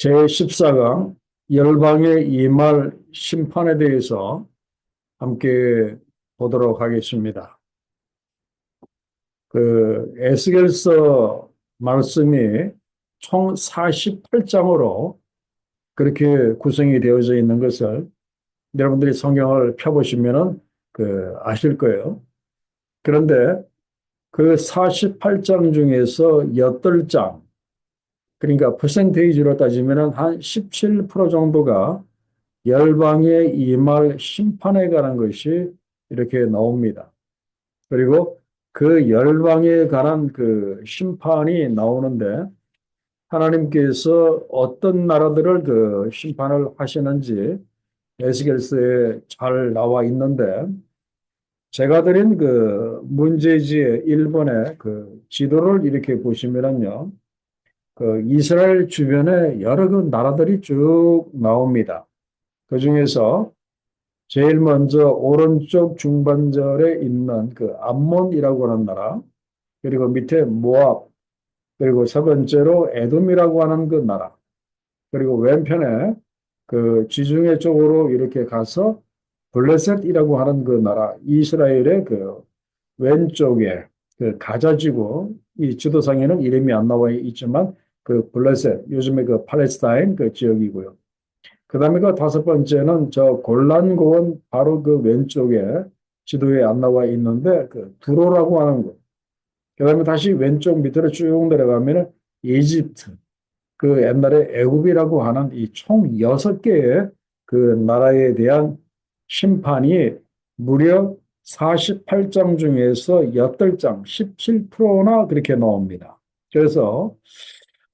제14강 열방의 이말 심판에 대해서 함께 보도록 하겠습니다. 에스겔서 말씀이 총 48장으로 그렇게 구성이 되어져 있는 것을 여러분들이 성경을 펴보시면 아실 거예요. 그런데 그 48장 중에서 8장, 그러니까 퍼센테이지로 따지면 한 17% 정도가 열방의 이말 심판에 관한 것이 이렇게 나옵니다. 그리고 그 열방에 관한 그 심판이 나오는데 하나님께서 어떤 나라들을 그 심판을 하시는지 에스겔서에 잘 나와 있는데 제가 드린 그 문제지의 1번의 그 지도를 이렇게 보시면은요. 그 이스라엘 주변에 여러 그 나라들이 쭉 나옵니다. 그 중에서 제일 먼저 오른쪽 중반절에 있는 그 암몬이라고 하는 나라, 그리고 밑에 모압, 그리고 세 번째로 에돔이라고 하는 그 나라, 그리고 왼편에 그 지중해 쪽으로 이렇게 가서 블레셋이라고 하는 그 나라, 이스라엘의 그 왼쪽에 그 가자지구, 이 지도상에는 이름이 안 나와 있지만 그 블레셋, 요즘에 그 팔레스타인 그 지역이고요. 그 다음에 그 다섯 번째는 저 골란 고원 바로 그 왼쪽에 지도에 안 나와 있는데 그 두로라고 하는 곳. 그 다음에 다시 왼쪽 밑으로 쭉 내려가면 이집트, 그 옛날에 애굽이라고 하는 이 총 6개의 그 나라에 대한 심판이 무려 48장 중에서 8장, 17%나 그렇게 나옵니다. 그래서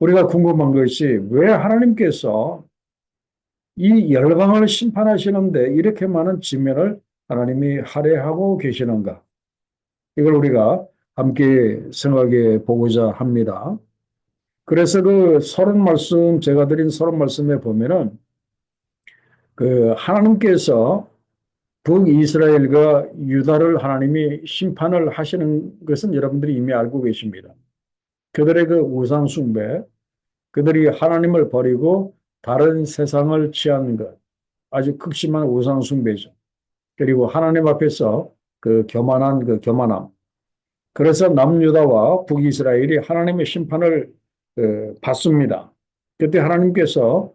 우리가 궁금한 것이 왜 하나님께서 이 열방을 심판하시는데 이렇게 많은 지면을 하나님이 할애하고 계시는가? 이걸 우리가 함께 생각해 보고자 합니다. 그래서 그 서론 말씀, 제가 드린 서론 말씀에 보면은 그 하나님께서 북이스라엘과 유다를 하나님이 심판을 하시는 것은 여러분들이 이미 알고 계십니다. 그들의 그 우상숭배, 그들이 하나님을 버리고 다른 세상을 취하는 것, 아주 극심한 우상숭배죠. 그리고 하나님 앞에서 그 교만한 그 교만함. 그래서 남유다와 북이스라엘이 하나님의 심판을 받습니다. 그때 하나님께서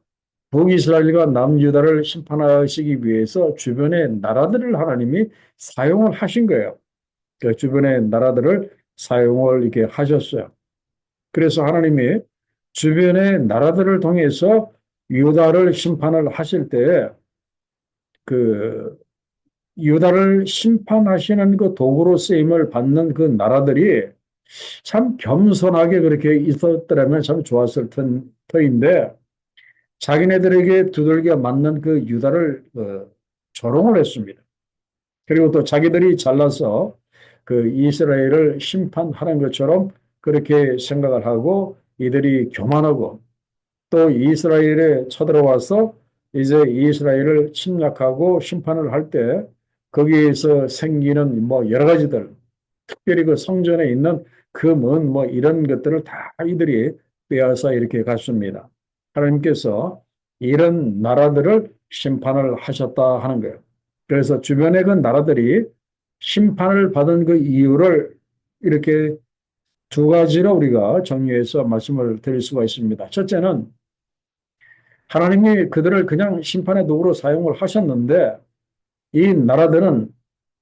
북이스라엘과 남유다를 심판하시기 위해서 주변의 나라들을 하나님이 사용을 하신 거예요. 그 주변의 나라들을 사용을 이렇게 하셨어요. 그래서 하나님이 주변의 나라들을 통해서 유다를 심판을 하실 때에 그 유다를 심판하시는 그 도구로 쓰임을 받는 그 나라들이 참 겸손하게 그렇게 있었더라면 참 좋았을 터인데 자기네들에게 두들겨 맞는 그 유다를 조롱을 했습니다. 그리고 또 자기들이 잘나서 그 이스라엘을 심판하는 것처럼 그렇게 생각을 하고 이들이 교만하고 또 이스라엘에 쳐들어와서 이제 이스라엘을 침략하고 심판을 할 때 거기에서 생기는 뭐 여러 가지들, 특별히 그 성전에 있는 금은 뭐 이런 것들을 다 이들이 빼앗아 이렇게 갔습니다. 하나님께서 이런 나라들을 심판을 하셨다 하는 거예요. 그래서 주변의 그 나라들이 심판을 받은 그 이유를 이렇게 두 가지로 우리가 정리해서 말씀을 드릴 수가 있습니다. 첫째는 하나님이 그들을 그냥 심판의 도구로 사용을 하셨는데 이 나라들은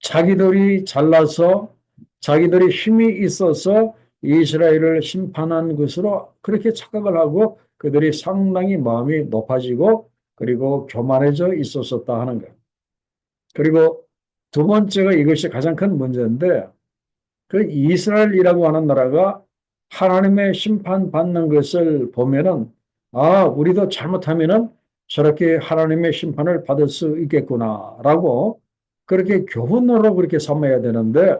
자기들이 잘나서 자기들이 힘이 있어서 이스라엘을 심판한 것으로 그렇게 착각을 하고 그들이 상당히 마음이 높아지고 그리고 교만해져 있었었다 하는 거예요. 그리고 두 번째가 이것이 가장 큰 문제인데 그 이스라엘이라고 하는 나라가 하나님의 심판받는 것을 보면은 아, 우리도 잘못하면은 저렇게 하나님의 심판을 받을 수 있겠구나라고 그렇게 교훈으로 그렇게 삼아야 되는데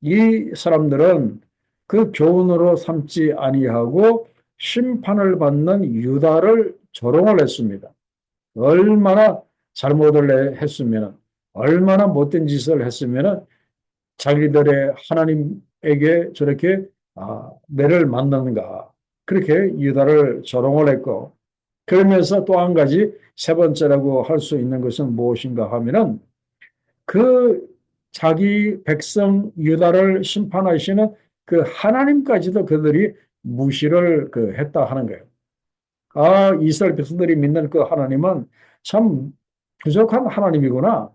이 사람들은 그 교훈으로 삼지 아니하고 심판을 받는 유다를 조롱을 했습니다. 얼마나 잘못을 했으면 얼마나 못된 짓을 했으면 자기들의 하나님에게 저렇게 매를 만드는가 그렇게 유다를 조롱을 했고 그러면서 또 한 가지 세 번째라고 할 수 있는 것은 무엇인가 하면은 그 자기 백성 유다를 심판하시는 그 하나님까지도 그들이 무시를 했다 하는 거예요. 아, 이스라엘 백성들이 믿는 그 하나님은 참 부족한 하나님이구나.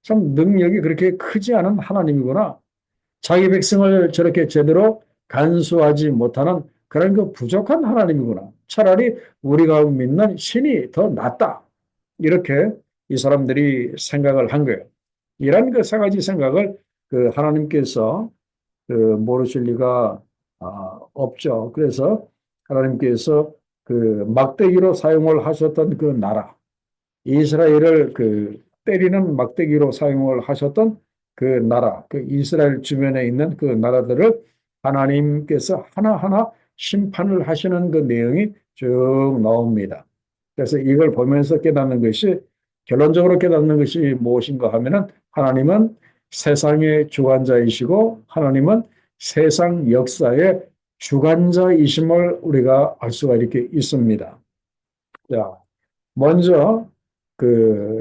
참 능력이 그렇게 크지 않은 하나님이구나. 자기 백성을 저렇게 제대로 간수하지 못하는 그런 그 부족한 하나님이구나. 차라리 우리가 믿는 신이 더 낫다. 이렇게 이 사람들이 생각을 한 거예요. 이런 그 세 가지 생각을 그 하나님께서 모르실 리가 없죠. 그래서 하나님께서 그 막대기로 사용을 하셨던 그 나라, 이스라엘을 때리는 막대기로 사용을 하셨던 그 나라, 그 이스라엘 주변에 있는 그 나라들을 하나님께서 하나하나 심판을 하시는 그 내용이 쭉 나옵니다. 그래서 이걸 보면서 깨닫는 것이, 결론적으로 깨닫는 것이 무엇인가 하면은 하나님은 세상의 주관자이시고 하나님은 세상 역사의 주관자이심을 우리가 알 수가 이렇게 있습니다. 자, 먼저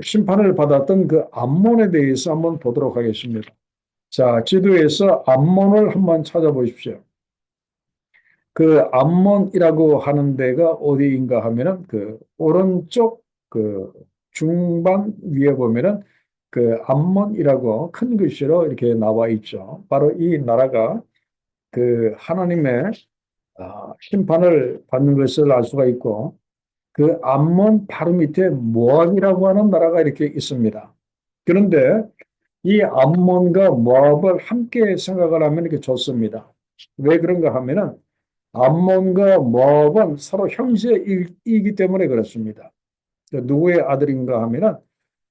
심판을 받았던 그 암몬에 대해서 한번 보도록 하겠습니다. 자, 지도에서 암몬을 한번 찾아보십시오. 그 암몬이라고 하는 데가 어디인가 하면은 그 오른쪽 그 중반 위에 보면은 그 암몬이라고 큰 글씨로 이렇게 나와 있죠. 바로 이 나라가 그 하나님의 심판을 받는 것을 알 수가 있고, 그 암몬 바로 밑에 모압이라고 하는 나라가 이렇게 있습니다. 그런데 이 암몬과 모압을 함께 생각을 하면 이렇게 좋습니다. 왜 그런가 하면은 암몬과 모압은 서로 형제이기 때문에 그렇습니다. 누구의 아들인가 하면은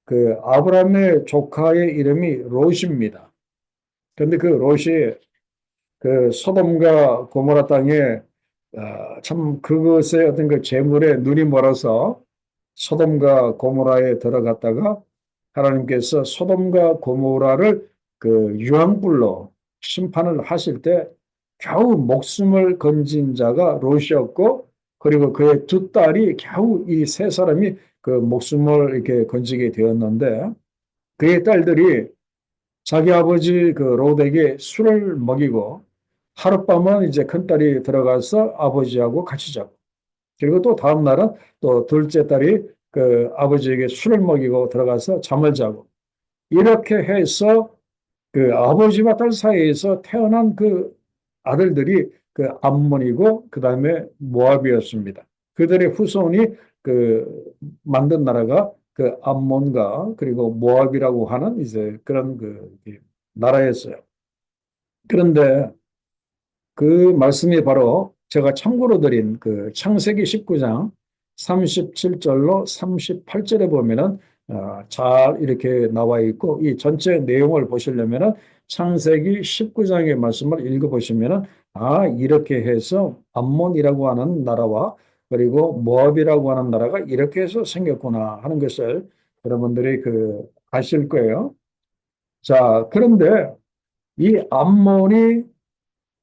그 아브라함의 조카의 이름이 롯입니다. 그런데 그 롯이 그 소돔과 고모라 땅에 참 그것의 어떤 그 재물에 눈이 멀어서 소돔과 고모라에 들어갔다가 하나님께서 소돔과 고모라를 그 유황불로 심판을 하실 때 겨우 목숨을 건진 자가 롯이었고, 그리고 그의 두 딸이 겨우 이 세 사람이 그 목숨을 이렇게 건지게 되었는데, 그의 딸들이 자기 아버지 그 롯에게 술을 먹이고 하룻밤은 이제 큰딸이 들어가서 아버지하고 같이 자고, 그리고 또 다음 날은 또 둘째 딸이 그 아버지에게 술을 먹이고 들어가서 잠을 자고, 이렇게 해서 그 아버지와 딸 사이에서 태어난 그 아들들이 그 암몬이고 그 다음에 모압이었습니다. 그들의 후손이 그 만든 나라가 그 암몬과 그리고 모압이라고 하는 이제 그런 그 나라였어요. 그런데 그 말씀이 바로 제가 참고로 드린 그 창세기 19장 37절로 38절에 보면은 잘 이렇게 나와 있고, 이 전체 내용을 보시려면은 창세기 19장의 말씀을 읽어보시면은 이렇게 해서 암몬이라고 하는 나라와 그리고 모압이라고 하는 나라가 이렇게 해서 생겼구나 하는 것을 여러분들이 아실 거예요. 자, 그런데 이 암몬이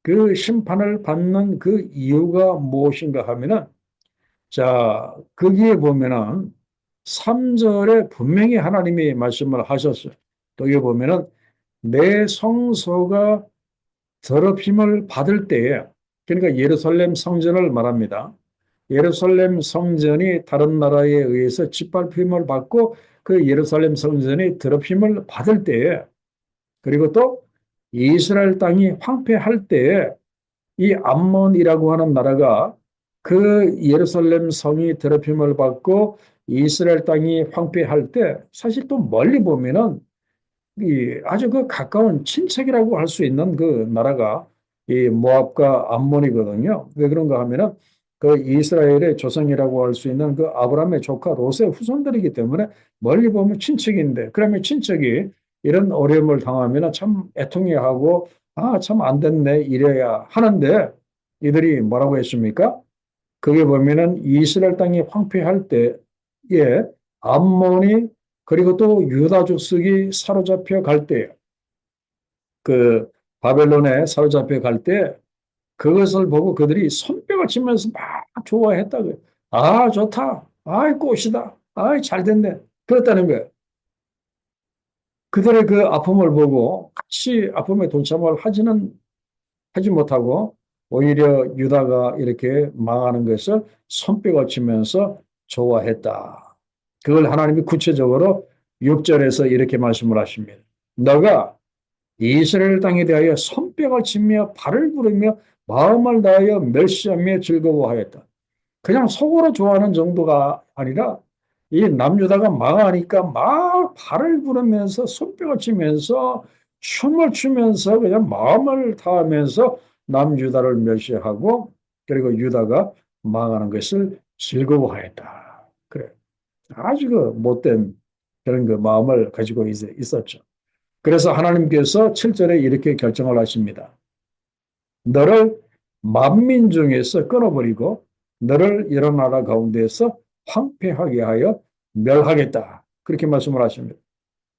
그 심판을 받는 그 이유가 무엇인가 하면은, 자, 거기에 보면은 3절에 분명히 하나님이 말씀을 하셨어요. 거기에 보면은 내 성소가 더럽힘을 받을 때에, 그러니까 예루살렘 성전을 말합니다. 예루살렘 성전이 다른 나라에 의해서 짓밟힘을 받고 그 예루살렘 성전이 더럽힘을 받을 때에, 그리고 또 이스라엘 땅이 황폐할 때에 이 암몬이라고 하는 나라가 그 예루살렘 성이 더럽힘을 받고 이스라엘 땅이 황폐할 때, 사실 또 멀리 보면은 이 아주 그 가까운 친척이라고 할 수 있는 그 나라가 이 모압과 암몬이거든요. 왜 그런가 하면은 그 이스라엘의 조상이라고 할 수 있는 그 아브라함의 조카 롯의 후손들이기 때문에 멀리 보면 친척인데, 그러면 친척이 이런 어려움을 당하면 참 애통해하고 참 안 됐네 이래야 하는데, 이들이 뭐라고 했습니까? 그게 보면은 이스라엘 땅이 황폐할 때에 암몬이 그리고 또 유다 족속이 사로잡혀 갈 때, 그 바벨론에 사로잡혀 갈 때 그것을 보고 그들이 손뼉을 치면서 막 좋아했다고요. 좋다. 아이, 꽃이다. 아이, 잘 됐네. 그랬다는 거예요. 그들의 그 아픔을 보고 같이 아픔에 동참을 하지 못하고 오히려 유다가 이렇게 망하는 것을 손뼉을 치면서 좋아했다. 그걸 하나님이 구체적으로 6절에서 이렇게 말씀을 하십니다. 너가 이스라엘 땅에 대하여 손뼉을 치며 발을 부르며 마음을 다하여 멸시하며 즐거워하였다. 그냥 속으로 좋아하는 정도가 아니라 이 남유다가 망하니까 막 발을 부르면서 손뼉을 치면서 춤을 추면서 그냥 마음을 다하면서 남유다를 멸시하고 그리고 유다가 망하는 것을 즐거워하였다. 그래. 아주 그 못된 그런 그 마음을 가지고 있었죠. 그래서 하나님께서 7절에 이렇게 결정을 하십니다. 너를 만민 중에서 끊어버리고 너를 여러 나라 가운데에서 황폐하게 하여 멸하겠다. 그렇게 말씀을 하십니다.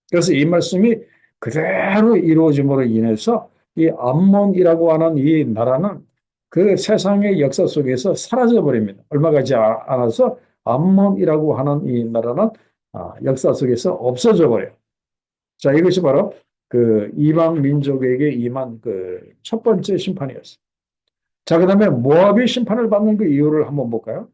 그래서 이 말씀이 그대로 이루어짐으로 인해서 이 암몬이라고 하는 이 나라는 그 세상의 역사 속에서 사라져 버립니다. 얼마 가지 않아서 암몬이라고 하는 이 나라는 역사 속에서 없어져 버려요. 자, 이것이 바로 그 이방 민족에게 임한 그 첫 번째 심판이었어요. 자, 그다음에 모압이 심판을 받는 그 이유를 한번 볼까요?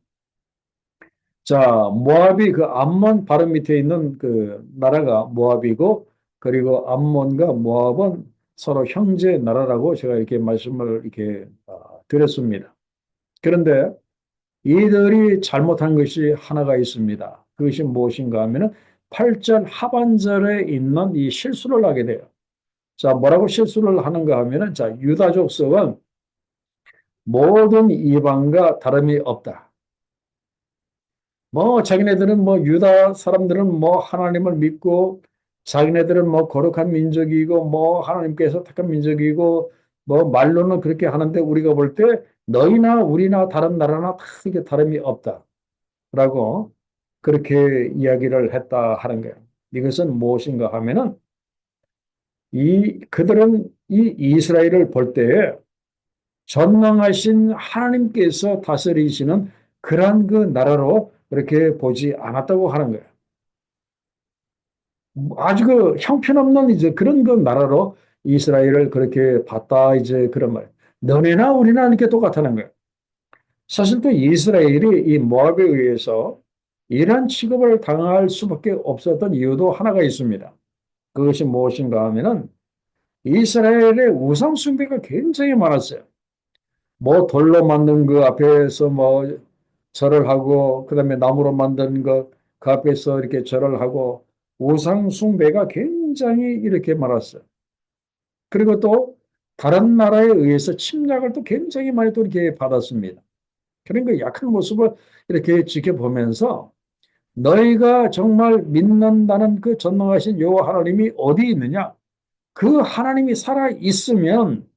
자, 모압이 그 암몬 바로 밑에 있는 그 나라가 모압이고 그리고 암몬과 모압은 서로 형제 나라라고 제가 이렇게 말씀을 이렇게 드렸습니다. 그런데 이들이 잘못한 것이 하나가 있습니다. 그것이 무엇인가 하면은 8절 하반절에 있는 이 실수를 하게 돼요. 자, 뭐라고 실수를 하는가 하면은 자, 유다 족속은 모든 이방과 다름이 없다. 뭐 자기네들은 뭐 유다 사람들은 뭐 하나님을 믿고 자기네들은 뭐 거룩한 민족이고 뭐 하나님께서 택한 민족이고 뭐 말로는 그렇게 하는데 우리가 볼 때 너희나 우리나 다른 나라나 다 이게 다름이 없다라고 그렇게 이야기를 했다 하는 거예요. 이것은 무엇인가 하면은 이 그들은 이 이스라엘을 볼 때에 전능하신 하나님께서 다스리시는 그러한 그 나라로 그렇게 보지 않았다고 하는 거예요. 아주 그 형편없는 이제 그런 그 나라로 이스라엘을 그렇게 봤다 이제 그런 말. 너네나 우리나 이렇게 똑같다는 거예요. 사실 또 이스라엘이 이 모압에 의해서 이러한 취급을 당할 수밖에 없었던 이유도 하나가 있습니다. 그것이 무엇인가 하면은 이스라엘의 우상 숭배가 굉장히 많았어요. 뭐 돌로 만든 그 앞에서 뭐 절을 하고 그다음에 나무로 만든 것 그 앞에서 이렇게 절을 하고 우상 숭배가 굉장히 이렇게 많았어요. 그리고 또 다른 나라에 의해서 침략을 또 굉장히 많이 또 이렇게 받았습니다. 그런 그 약한 모습을 이렇게 지켜보면서 너희가 정말 믿는다는 그 전능하신 여호와 하나님이 어디 있느냐? 그 하나님이 살아 있으면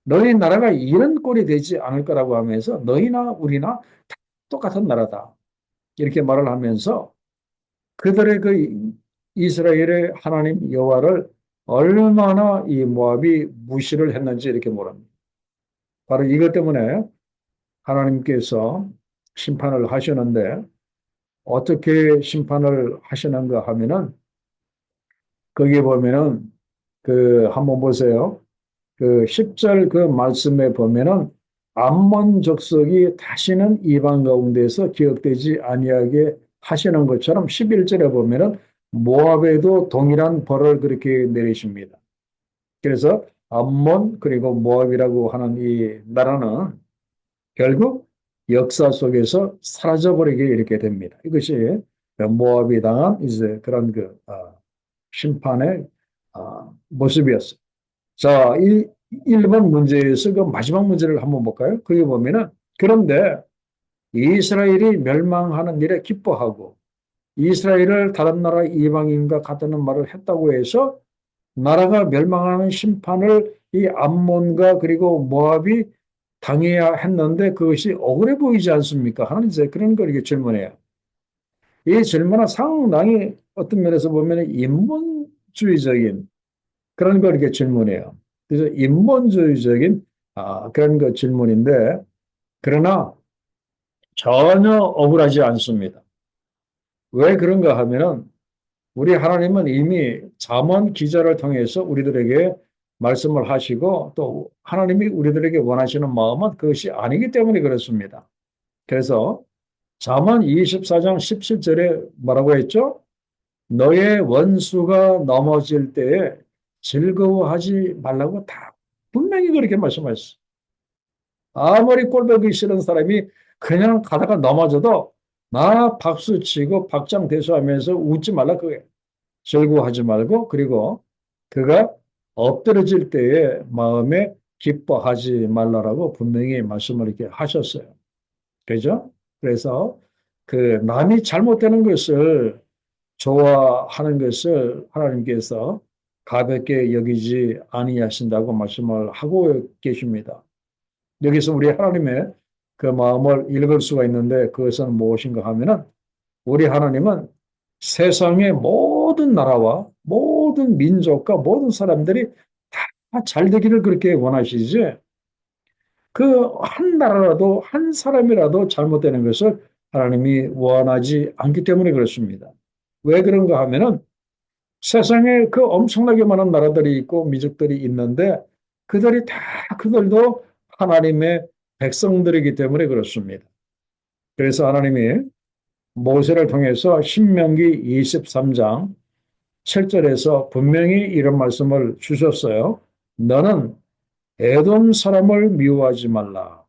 너희 나라가 이런 꼴이 되지 않을 거라고 하면서 너희나 우리나 다 똑같은 나라다. 이렇게 말을 하면서 그들의 그 이스라엘의 하나님 여호와를 얼마나 이 모압이 무시를 했는지 이렇게 말합니다. 바로 이것 때문에 하나님께서 심판을 하시는데 어떻게 심판을 하시는가 하면은 거기에 보면은 그 한번 보세요. 그 10절 그 말씀에 보면은 암몬 족속이 다시는 이방 가운데서 기억되지 아니하게 하시는 것처럼 11절에 보면은 모압에도 동일한 벌을 그렇게 내리십니다. 그래서 암몬 그리고 모압이라고 하는 이 나라는 결국 역사 속에서 사라져버리게 이렇게 됩니다. 이것이 모압이 당한 이제 그런 그 심판의 모습이었어요. 자, 이 1번 문제에서 그 마지막 문제를 한번 볼까요? 거기 보면은 그런데 이스라엘이 멸망하는 일에 기뻐하고 이스라엘을 다른 나라 이방인과 같다는 말을 했다고 해서 나라가 멸망하는 심판을 이 암몬과 그리고 모압이 당해야 했는데 그것이 억울해 보이지 않습니까? 하는 이제 그런 걸 이렇게 질문해요. 이 질문은 상당히 어떤 면에서 보면 인본주의적인 그런 걸 이렇게 질문해요. 그래서 인본주의적인 그런 그 질문인데 그러나 전혀 억울하지 않습니다. 왜 그런가 하면은 우리 하나님은 이미 잠언 기자를 통해서 우리들에게 말씀을 하시고 또 하나님이 우리들에게 원하시는 마음은 그것이 아니기 때문에 그렇습니다. 그래서 잠언 24장 17절에 뭐라고 했죠? 너의 원수가 넘어질 때에 즐거워하지 말라고 다 분명히 그렇게 말씀하셨어요. 아무리 꼴보기 싫은 사람이 그냥 가다가 넘어져도 나 박수 치고 박장대소하면서 웃지 말라 그게 즐거워하지 말고 그리고 그가 엎드러질 때에 마음에 기뻐하지 말라라고 분명히 말씀을 이렇게 하셨어요. 그죠? 그래서 그 남이 잘못되는 것을 좋아하는 것을 하나님께서 가볍게 여기지 아니하신다고 말씀을 하고 계십니다. 여기서 우리 하나님의 그 마음을 읽을 수가 있는데 그것은 무엇인가 하면은 우리 하나님은 세상의 모든 나라와 모든 민족과 모든 사람들이 다 잘 되기를 그렇게 원하시지 그 한 나라라도 한 사람이라도 잘못되는 것을 하나님이 원하지 않기 때문에 그렇습니다. 왜 그런가 하면은 세상에 그 엄청나게 많은 나라들이 있고 민족들이 있는데 그들이 다 그들도 하나님의 백성들이기 때문에 그렇습니다. 그래서 하나님이 모세를 통해서 신명기 23장 7절에서 분명히 이런 말씀을 주셨어요. 너는 에돔 사람을 미워하지 말라.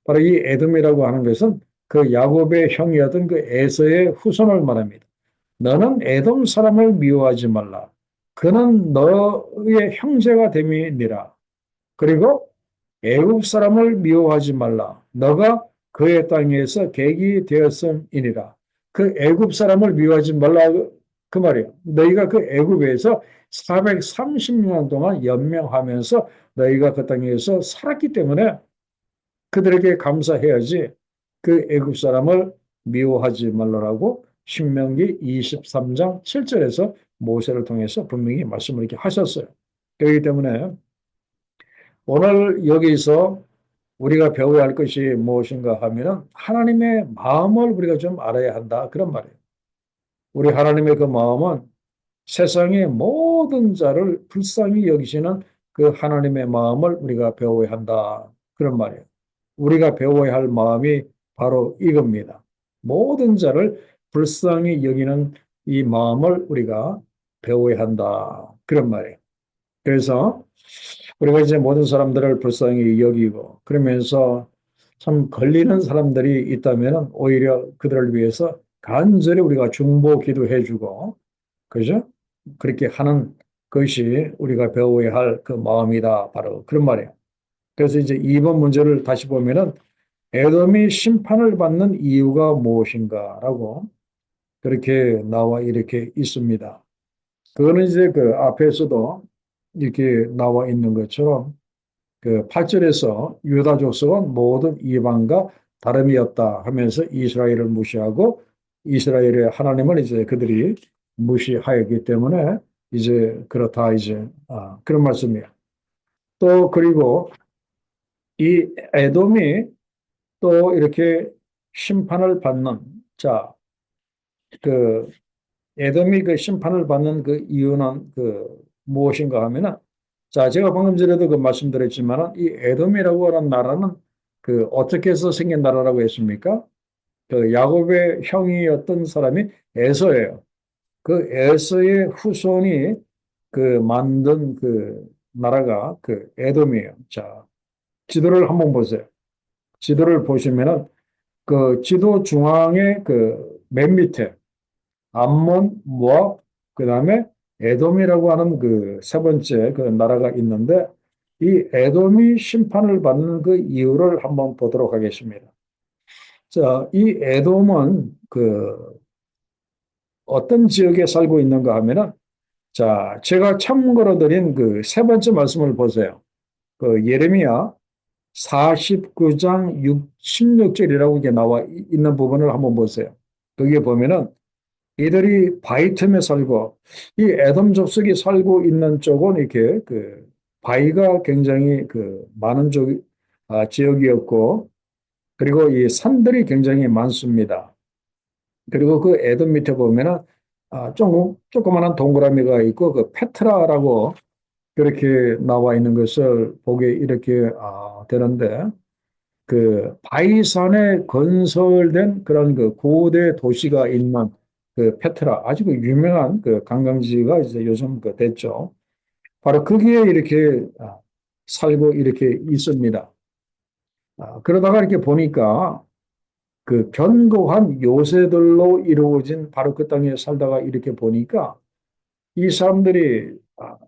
바로 이 에돔이라고 하는 것은 그 야곱의 형이었던 그 에서의 후손을 말합니다. 너는 에돔 사람을 미워하지 말라. 그는 너의 형제가 됨이니라. 그리고 애굽 사람을 미워하지 말라. 너가 그의 땅에서 객이 되었음이니라. 그 애굽 사람을 미워하지 말라 그 말이에요. 너희가 그 애굽에서 430년 동안 연명하면서 너희가 그 땅에서 살았기 때문에 그들에게 감사해야지 그 애굽 사람을 미워하지 말라라고 신명기 23장 7절에서 모세를 통해서 분명히 말씀을 이렇게 하셨어요. 그렇기 때문에 오늘 여기서 우리가 배워야 할 것이 무엇인가 하면은 하나님의 마음을 우리가 좀 알아야 한다. 그런 말이에요. 우리 하나님의 그 마음은 세상의 모든 자를 불쌍히 여기시는 그 하나님의 마음을 우리가 배워야 한다. 그런 말이에요. 우리가 배워야 할 마음이 바로 이겁니다. 모든 자를 불쌍히 여기는 이 마음을 우리가 배워야 한다. 그런 말이에요. 그래서 우리가 이제 모든 사람들을 불쌍히 여기고 그러면서 참 걸리는 사람들이 있다면 오히려 그들을 위해서 간절히 우리가 중보 기도해주고 그죠? 그렇게 하는 것이 우리가 배워야 할 그 마음이다. 바로 그런 말이에요. 그래서 이제 2번 문제를 다시 보면은 에돔이 심판을 받는 이유가 무엇인가라고 그렇게 나와 이렇게 있습니다. 그거는 이제 그 앞에서도 이렇게 나와 있는 것처럼 그 8절에서 유다 족속은 모든 이방과 다름이 없다 하면서 이스라엘을 무시하고 이스라엘의 하나님을 이제 그들이 무시하였기 때문에 이제 그렇다 이제 그런 말씀이에요. 또 그리고 이 에돔이 또 이렇게 심판을 받는 자, 그 에돔이 그 심판을 받는 그 이유는 그 무엇인가 하면은 자, 제가 방금 전에도 그 말씀드렸지만은 이 에돔이라고 하는 나라는 그 어떻게 해서 생긴 나라라고 했습니까? 그 야곱의 형이었던 사람이 에서예요. 그 에서의 후손이 그 만든 그 나라가 그 에돔이에요. 자, 지도를 한번 보세요. 지도를 보시면은 그 지도 중앙에 그 맨 밑에 암몬, 모압, 그다음에 에돔이라고 하는 그 세 번째 그 나라가 있는데 이 에돔이 심판을 받는 그 이유를 한번 보도록 하겠습니다. 자, 이 에돔은 그 어떤 지역에 살고 있는가 하면은 자, 제가 참고로 드린 그 세 번째 말씀을 보세요. 그 예레미야 49장 16절이라고 이게 나와 있는 부분을 한번 보세요. 거기에 보면은 이들이 바위 틈에 살고 이 에돔 족속이 살고 있는 쪽은 이렇게 그 바위가 굉장히 그 많은 지역이었고 그리고 이 산들이 굉장히 많습니다. 그리고 그 에돔 밑에 보면은 조그마한 동그라미가 있고 그 페트라라고 그렇게 나와 있는 것을 보게 이렇게 되는데 그 바이산에 건설된 그런 그 고대 도시가 있는 그 페트라 아주 그 유명한 그 관광지가 이제 요즘 그 됐죠. 바로 거기에 이렇게 살고 이렇게 있습니다. 그러다가 이렇게 보니까 그 견고한 요새들로 이루어진 바로 그 땅에 살다가 이렇게 보니까 이 사람들이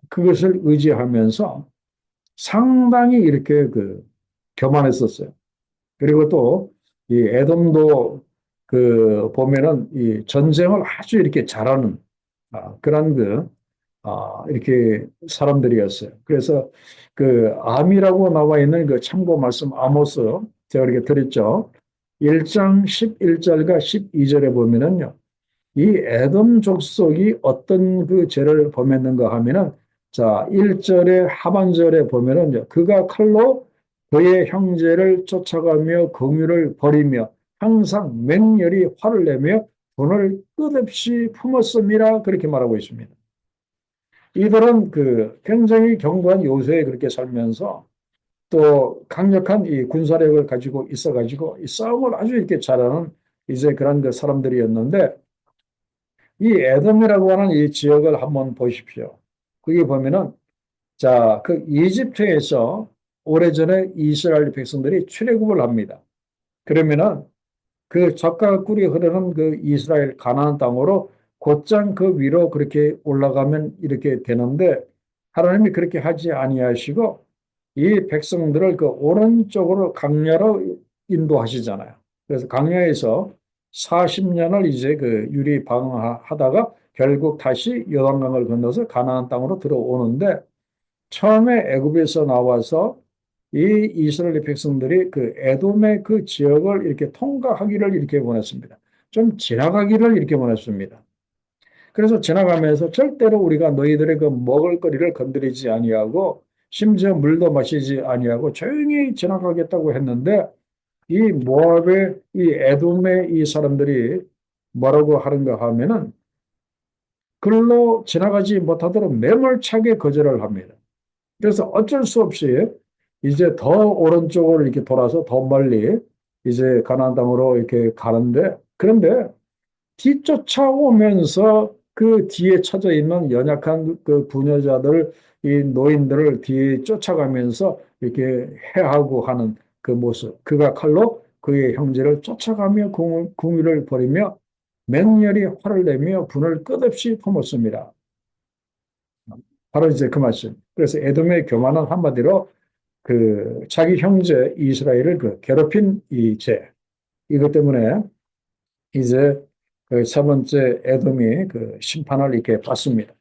그것을 의지하면서 상당히 이렇게 그 교만했었어요. 그리고 또 이 에돔도 그 보면은 이 전쟁을 아주 이렇게 잘하는 그런 이렇게 사람들이었어요. 그래서 그 암이라고 나와 있는 그 참고 말씀 아모스 제가 이렇게 드렸죠. 1장 11절과 12절에 보면은요. 이 에돔 족속이 어떤 그 죄를 범했는가 하면은 자, 1절의 하반절에 보면은 그가 칼로 그의 형제를 쫓아가며 공유를 벌이며 항상 맹렬히 화를 내며 돈을 끝없이 품었음이라 그렇게 말하고 있습니다. 이들은 그 굉장히 견고한 요새에 그렇게 살면서 또 강력한 이 군사력을 가지고 있어가지고 이 싸움을 아주 이렇게 잘하는 이제 그런 그 사람들이었는데 이 에돔이라고 하는 이 지역을 한번 보십시오. 거기 보면은 자, 그 이집트에서 오래전에 이스라엘 백성들이 출애굽을 합니다. 그러면은 그 젖과 꿀이 흐르는 그 이스라엘 가나안 땅으로 곧장 그 위로 그렇게 올라가면 이렇게 되는데 하나님이 그렇게 하지 아니하시고 이 백성들을 그 오른쪽으로 강야로 인도하시잖아요. 그래서 강야에서 40년을 이제 그 유리 방황하다가 결국 다시 요단강을 건너서 가나안 땅으로 들어오는데 처음에 애굽에서 나와서 이 이스라엘 백성들이 그 에돔의 그 지역을 이렇게 통과하기를 이렇게 원했습니다. 좀 지나가기를 이렇게 원했습니다. 그래서 지나가면서 절대로 우리가 너희들의 그 먹을거리를 건드리지 아니하고 심지어 물도 마시지 아니하고 조용히 지나가겠다고 했는데 이 모압의 이 에돔의 이 사람들이 뭐라고 하는가 하면은 글로 지나가지 못하도록 매몰차게 거절을 합니다. 그래서 어쩔 수 없이 이제 더 오른쪽으로 이렇게 돌아서 더 멀리 이제 가나안 땅으로 이렇게 가는데 그런데 뒤쫓아오면서 그 뒤에 처져 있는 연약한 그 부녀자들, 이 노인들을 뒤에 쫓아가면서 이렇게 해하고 하는 그 모습. 그가 칼로 그의 형제를 쫓아가며 궁유를 벌이며 맹렬히 화를 내며 분을 끝없이 품었습니다. 바로 이제 그 말씀. 그래서 에돔의 교만은 한마디로 그 자기 형제 이스라엘을 그 괴롭힌 이 죄. 이것 때문에 이제 그 세 번째 에돔이 그 심판을 이렇게 받습니다.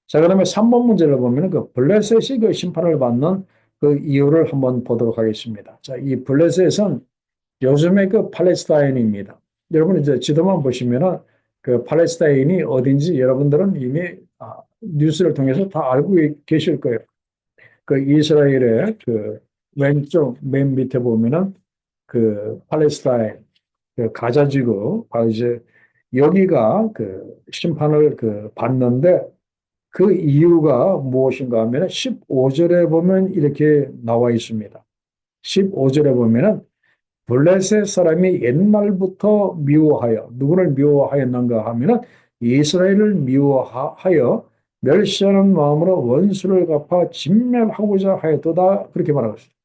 자, 그다음에 3번 문제를 보면 그 블레셋이 그 심판을 받는 그 이유를 한번 보도록 하겠습니다. 자, 이 블레셋은 요즘의 그 팔레스타인입니다. 여러분 이제 지도만 보시면은 그 팔레스타인이 어딘지 여러분들은 이미 뉴스를 통해서 다 알고 계실 거예요. 그 이스라엘의 그 왼쪽 맨 밑에 보면은 그 팔레스타인 그 가자지구 바로 이제 여기가 그 심판을 그 받는데 그 이유가 무엇인가 하면 15절에 보면 이렇게 나와 있습니다. 15절에 보면은 블레셋 사람이 옛날부터 미워하여 누구를 미워하였는가 하면은 이스라엘을 미워하여 멸시하는 마음으로 원수를 갚아 진멸하고자 하였도다 그렇게 말하고 있습니다.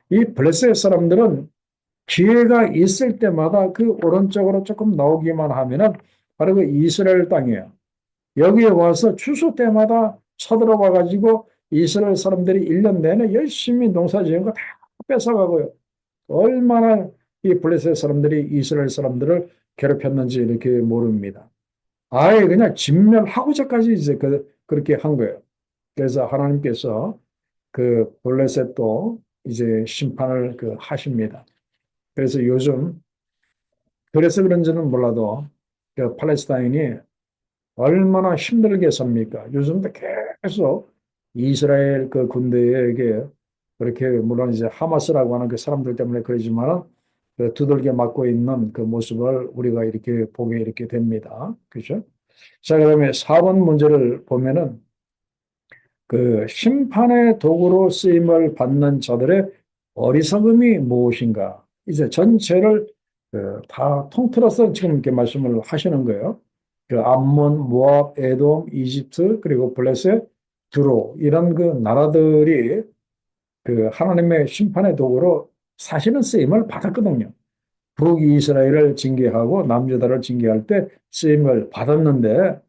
이 블레셋 사람들은 기회가 있을 때마다 그 오른쪽으로 조금 나오기만 하면은 바로 그 이스라엘 땅이에요. 여기에 와서 추수 때마다 쳐들어와 가지고 이스라엘 사람들이 1년 내내 열심히 농사 지은 거 다 뺏어가고요. 얼마나 이 블레셋 사람들이 이스라엘 사람들을 괴롭혔는지 이렇게 모릅니다. 아예 그냥 진멸하고자까지 이제 그렇게 한 거예요. 그래서 하나님께서 그 블레셋도 이제 심판을 그 하십니다. 그래서 요즘 그래서 그런지는 몰라도 그 팔레스타인이 얼마나 힘들게 삽니까? 요즘도 계속 이스라엘 그 군대에게 그렇게 물론 이제 하마스라고 하는 그 사람들 때문에 그러지만 그 두들겨 맞고 있는 그 모습을 우리가 이렇게 보게 이렇게 됩니다. 그죠? 자, 그러면 4번 문제를 보면은 그 심판의 도구로 쓰임을 받는 자들의 어리석음이 무엇인가? 이제 전체를 다 통틀어서 지금 이렇게 말씀을 하시는 거예요. 그 암몬, 모압, 에돔, 이집트, 그리고 블레셋, 두로 이런 그 나라들이 그 하나님의 심판의 도구로 사실은 쓰임을 받았거든요. 북이스라엘을 징계하고 남유다를 징계할 때 쓰임을 받았는데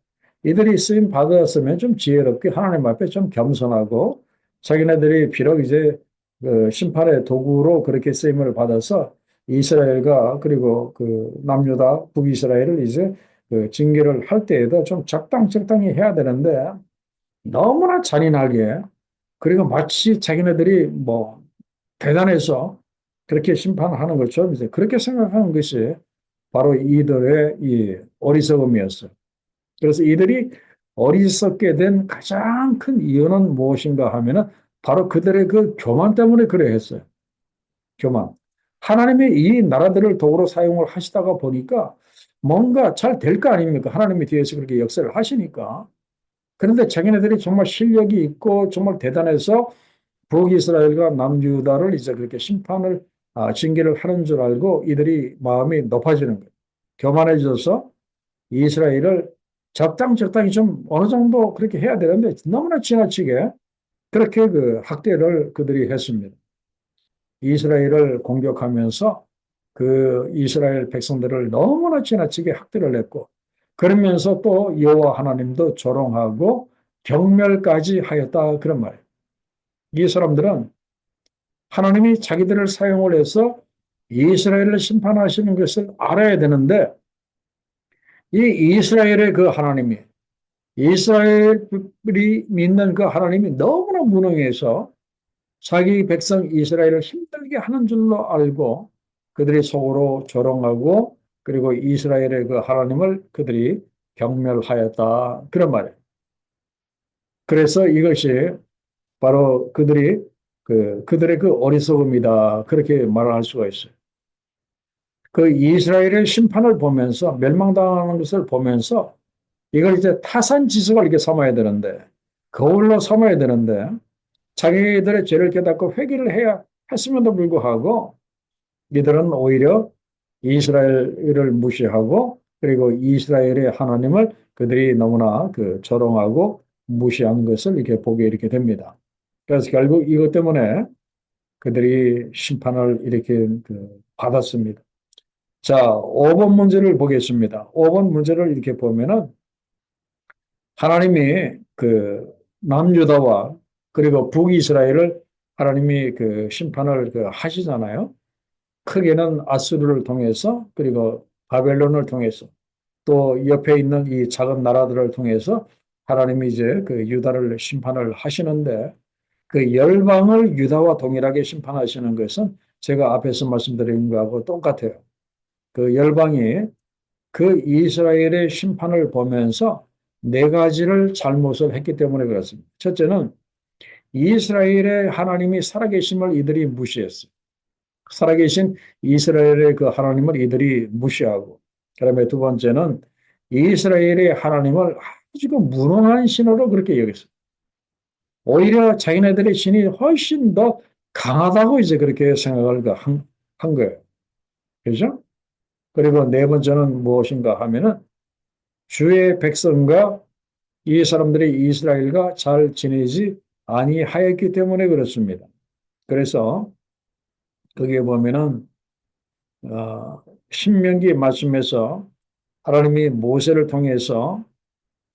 이들이 쓰임 받았으면 좀 지혜롭게 하나님 앞에 좀 겸손하고 자기네들이 비록 이제 그 심판의 도구로 그렇게 쓰임을 받아서 이스라엘과 그리고 그 남유다 북이스라엘을 이제 그 징계를 할 때에도 좀 적당히 해야 되는데 너무나 잔인하게 그리고 마치 자기네들이 뭐 대단해서 그렇게 심판하는 것처럼 이제 그렇게 생각하는 것이 바로 이들의 이 어리석음이었어요. 그래서 이들이 어리석게 된 가장 큰 이유는 무엇인가 하면은 바로 그들의 그 교만 때문에 그래 했어요. 교만. 하나님이 이 나라들을 도구로 사용을 하시다가 보니까 뭔가 잘 될 거 아닙니까? 하나님이 뒤에서 그렇게 역사를 하시니까. 그런데 자기네들이 정말 실력이 있고 정말 대단해서 북이스라엘과 남유다를 이제 그렇게 심판을 징계를 하는 줄 알고 이들이 마음이 높아지는 거예요. 교만해져서 이스라엘을 적당히 좀 어느 정도 그렇게 해야 되는데 너무나 지나치게 그렇게 그 학대를 그들이 했습니다. 이스라엘을 공격하면서 그 이스라엘 백성들을 너무나 지나치게 학대를 했고 그러면서 또 여호와 하나님도 조롱하고 경멸까지 하였다 그런 말이에요. 이 사람들은 하나님이 자기들을 사용을 해서 이스라엘을 심판하시는 것을 알아야 되는데 이 이스라엘의 그 하나님이 이스라엘이 믿는 그 하나님이 너무나 무능해서 자기 백성 이스라엘을 힘들게 하는 줄로 알고 그들이 속으로 조롱하고 그리고 이스라엘의 그 하나님을 그들이 경멸하였다. 그런 말이에요. 그래서 이것이 바로 그들의 그 어리석음이다. 그렇게 말을 할 수가 있어요. 그 이스라엘의 심판을 보면서 멸망당하는 것을 보면서 이걸 이제 타산지석을 이렇게 삼아야 되는데 거울로 삼아야 되는데 자기들의 죄를 깨닫고 회개를 해야 했음에도 불구하고 이들은 오히려 이스라엘을 무시하고 그리고 이스라엘의 하나님을 그들이 너무나 그 조롱하고 무시한 것을 이렇게 보게 이렇게 됩니다. 그래서 결국 이것 때문에 그들이 심판을 이렇게 그 받았습니다. 자, 5번 문제를 보겠습니다. 5번 문제를 이렇게 보면은 하나님이 그 남유다와 그리고 북이스라엘을 하나님이 그 심판을 그 하시잖아요. 크게는 아수르를 통해서 그리고 바벨론을 통해서 또 옆에 있는 이 작은 나라들을 통해서 하나님이 이제 그 유다를 심판을 하시는데 그 열방을 유다와 동일하게 심판하시는 것은 제가 앞에서 말씀드린 거하고 똑같아요. 그 열방이 그 이스라엘의 심판을 보면서 네 가지를 잘못을 했기 때문에 그렇습니다. 첫째는 이스라엘의 하나님이 살아계심을 이들이 무시했어요. 살아계신 이스라엘의 그 하나님을 이들이 무시하고, 그다음에 두 번째는 이스라엘의 하나님을 아주 그 무능한 신으로 그렇게 여겼어요. 오히려 자기네들의 신이 훨씬 더 강하다고 이제 그렇게 생각을 한 거예요. 그죠? 그리고 네 번째는 무엇인가 하면은 주의 백성과 이 사람들이 이스라엘과 잘 지내지 아니하였기 때문에 그렇습니다. 그래서 거기에 보면은 신명기 말씀에서 하나님이 모세를 통해서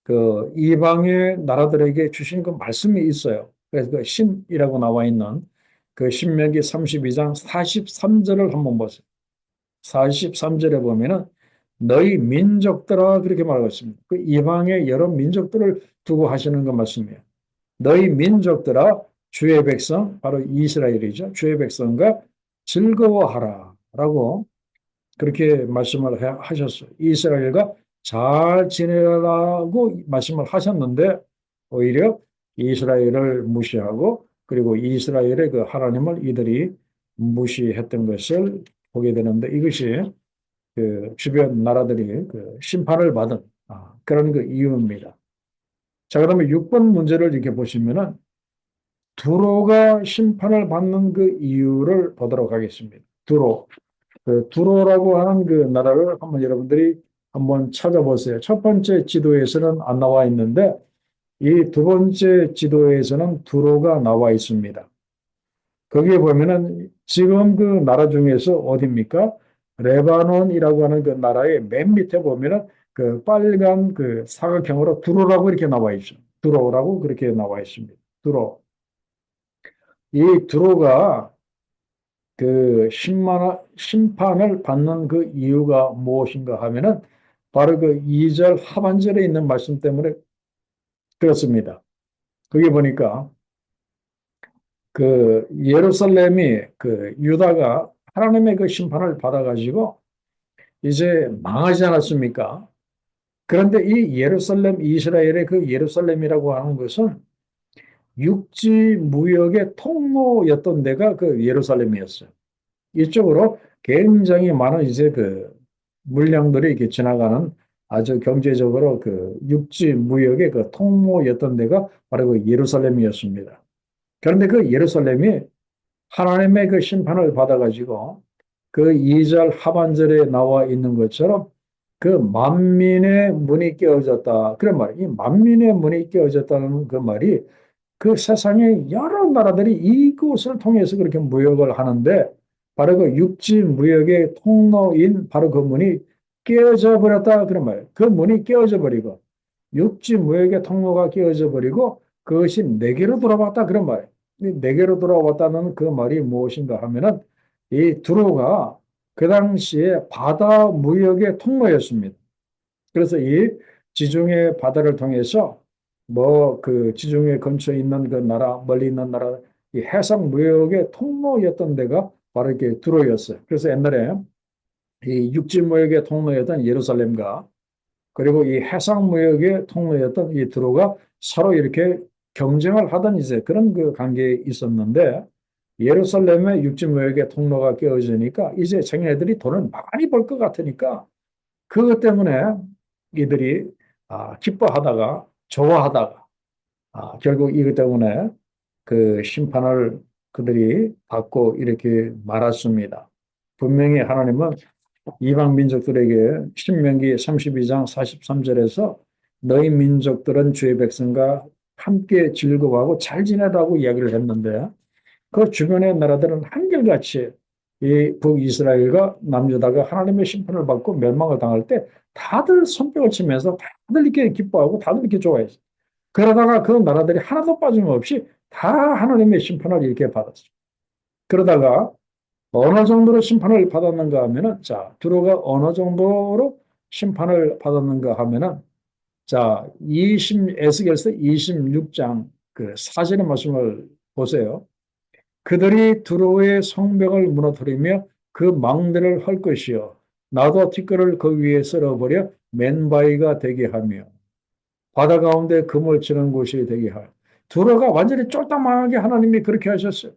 그 이방의 나라들에게 주신 그 말씀이 있어요. 그래서 그 신이라고 나와 있는 그 신명기 32장 43절을 한번 보세요. 43절에 보면은 너희 민족들아 그렇게 말하고 있습니다. 그 이방의 여러 민족들을 두고 하시는 그 말씀이에요. 너희 민족들아 주의 백성 바로 이스라엘이죠. 주의 백성과 즐거워하라 라고 그렇게 말씀을 하셨어요. 이스라엘과 잘 지내라고 말씀을 하셨는데 오히려 이스라엘을 무시하고 그리고 이스라엘의 그 하나님을 이들이 무시했던 것을 보게 되는데 이것이 그 주변 나라들이 그 심판을 받은 그런 그 이유입니다. 자, 그러면 6번 문제를 이렇게 보시면은 두로가 심판을 받는 그 이유를 보도록 하겠습니다. 두로. 그 두로라고 하는 그 나라를 한번 여러분들이 한번 찾아보세요. 첫 번째 지도에서는 안 나와 있는데 이 두 번째 지도에서는 두로가 나와 있습니다. 거기에 보면은 지금 그 나라 중에서 어디입니까? 레바논이라고 하는 그 나라의 맨 밑에 보면은 그 빨간 그 사각형으로 두로라고 이렇게 나와 있죠. 두로라고 그렇게 나와 있습니다. 두로. 이 두로가 그 심판을 받는 그 이유가 무엇인가 하면은 바로 그 2절 하반절에 있는 말씀 때문에 그렇습니다. 거기 보니까 그 예루살렘이 그 유다가 하나님의 그 심판을 받아가지고 이제 망하지 않았습니까? 그런데 이 예루살렘, 이스라엘의 그 예루살렘이라고 하는 것은 육지 무역의 통로였던 데가 그 예루살렘이었어요. 이쪽으로 굉장히 많은 이제 그 물량들이 이렇게 지나가는 아주 경제적으로 그 육지 무역의 그 통로였던 데가 바로 그 예루살렘이었습니다. 그런데 그 예루살렘이 하나님의 그 심판을 받아가지고 그 2절 하반절에 나와 있는 것처럼 그 만민의 문이 깨어졌다. 그런 말이에요. 이 만민의 문이 깨어졌다는 그 말이 그 세상의 여러 나라들이 이곳을 통해서 그렇게 무역을 하는데 바로 그 육지 무역의 통로인 바로 그 문이 깨어져 버렸다. 그런 말이에요. 그 문이 깨어져 버리고 육지 무역의 통로가 깨어져 버리고 그것이 내게로 돌아왔다. 그런 말이에요. 내게로 돌아왔다는 그 말이 무엇인가 하면은 이 두로가 그 당시에 바다 무역의 통로였습니다. 그래서 이 지중해 바다를 통해서 뭐 그 지중해 근처에 있는 그 나라, 멀리 있는 나라, 이 해상 무역의 통로였던 데가 바로 이렇게 두로였어요. 그래서 옛날에 이 육지 무역의 통로였던 예루살렘과 그리고 이 해상 무역의 통로였던 이 두로가 서로 이렇게 경쟁을 하던 이제 그런 그 관계에 있었는데 예루살렘의 육지 무역의 통로가 깨어지니까 이제 자기네들이 돈을 많이 벌 것 같으니까 그것 때문에 이들이 기뻐하다가 좋아하다가 결국 이것 때문에 그 심판을 그들이 받고 이렇게 말았습니다. 분명히 하나님은 이방 민족들에게 신명기 32장 43절에서 너희 민족들은 주의 백성과 함께 즐거워하고 잘 지내라고 이야기를 했는데 그 주변의 나라들은 한결같이 이 북이스라엘과 남유다가 하나님의 심판을 받고 멸망을 당할 때 다들 손뼉을 치면서 다들 이렇게 기뻐하고 다들 이렇게 좋아했어요. 그러다가 그 나라들이 하나도 빠짐없이 다 하나님의 심판을 이렇게 받았어요. 그러다가 어느 정도로 심판을 받았는가 하면은 자, 두로가 어느 정도로 심판을 받았는가 하면은 자, 에스겔서 26장 그 사절의 말씀을 보세요. 그들이 두로의 성벽을 무너뜨리며 그 망대를 헐 것이요 나도 티끌을 그 위에 썰어버려 맨바위가 되게 하며 바다 가운데 금을 치는 곳이 되게 하여 두로가 완전히 쫄딱 망하게 하나님이 그렇게 하셨어요.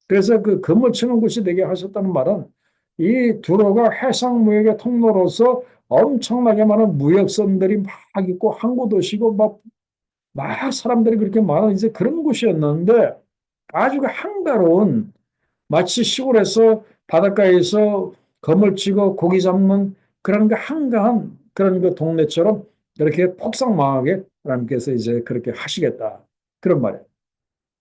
그래서 그 금을 치는 곳이 되게 하셨다는 말은 이 두로가 해상 무역의 통로로서 엄청나게 많은 무역선들이 막 있고 항구 도시고 막 사람들이 그렇게 많은 이제 그런 곳이었는데 아주 그 한가로운 마치 시골에서 바닷가에서 검을 치고 고기 잡는 그런 그 한가한 그런 그 동네처럼 이렇게 폭삭망하게 하나님께서 이제 그렇게 하시겠다. 그런 말이에요.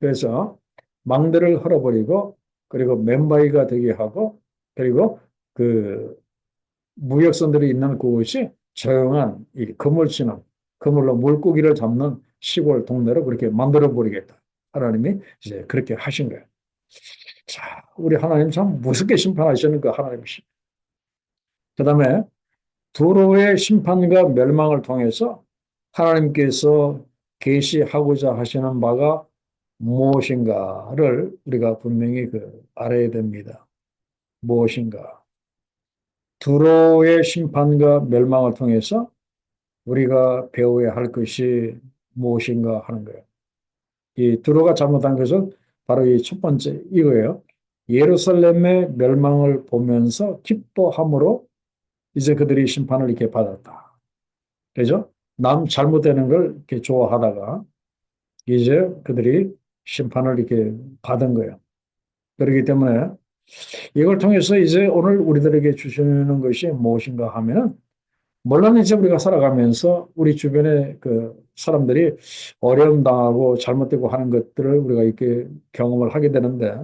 그래서 망대를 헐어버리고 그리고 맨바위가 되게 하고 그리고 그 무역선들이 있는 그곳이 조용한 이 그물 치는 그물로 물고기를 잡는 시골 동네로 그렇게 만들어 버리겠다. 하나님이 이제 그렇게 하신 거예요. 자, 우리 하나님 참 무섭게 심판하시는 그 하나님이시. 그다음에 두로의 심판과 멸망을 통해서 하나님께서 계시하고자 하시는 바가 무엇인가를 우리가 분명히 알아야 됩니다. 무엇인가? 두로의 심판과 멸망을 통해서 우리가 배워야 할 것이 무엇인가 하는 거예요. 이 두로가 잘못한 것은 바로 이 첫 번째 이거예요. 예루살렘의 멸망을 보면서 기뻐함으로 이제 그들이 심판을 이렇게 받았다. 그죠? 남 잘못되는 걸 이렇게 좋아하다가 이제 그들이 심판을 이렇게 받은 거예요. 그렇기 때문에 이걸 통해서 이제 오늘 우리들에게 주시는 것이 무엇인가 하면은 물론 이제 우리가 살아가면서 우리 주변에 그 사람들이 어려움 당하고 잘못되고 하는 것들을 우리가 이렇게 경험을 하게 되는데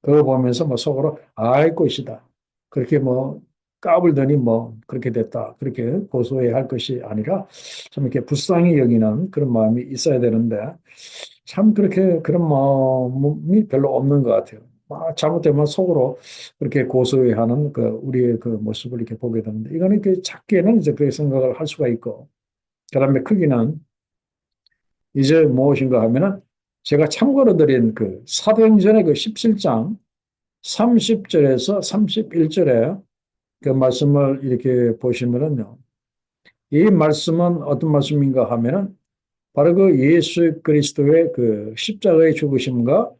그거 보면서 뭐 속으로 아이 꽃이다. 그렇게 뭐 까불더니 뭐 그렇게 됐다. 그렇게 고소해야 할 것이 아니라 좀 이렇게 불쌍히 여기는 그런 마음이 있어야 되는데 참 그렇게 그런 마음이 별로 없는 것 같아요. 잘못되면 속으로 그렇게 고소해하는 그 우리의 그 모습을 이렇게 보게 되는데 이거는 그 작게는 이제 그렇게 생각을 할 수가 있고 그다음에 크기는 이제 무엇인가 하면은 제가 참고로 드린 그 사도행전의 그 17장 30절에서 31절에 그 말씀을 이렇게 보시면은요. 이 말씀은 어떤 말씀인가 하면은 바로 그 예수 그리스도의 그 십자가의 죽으심과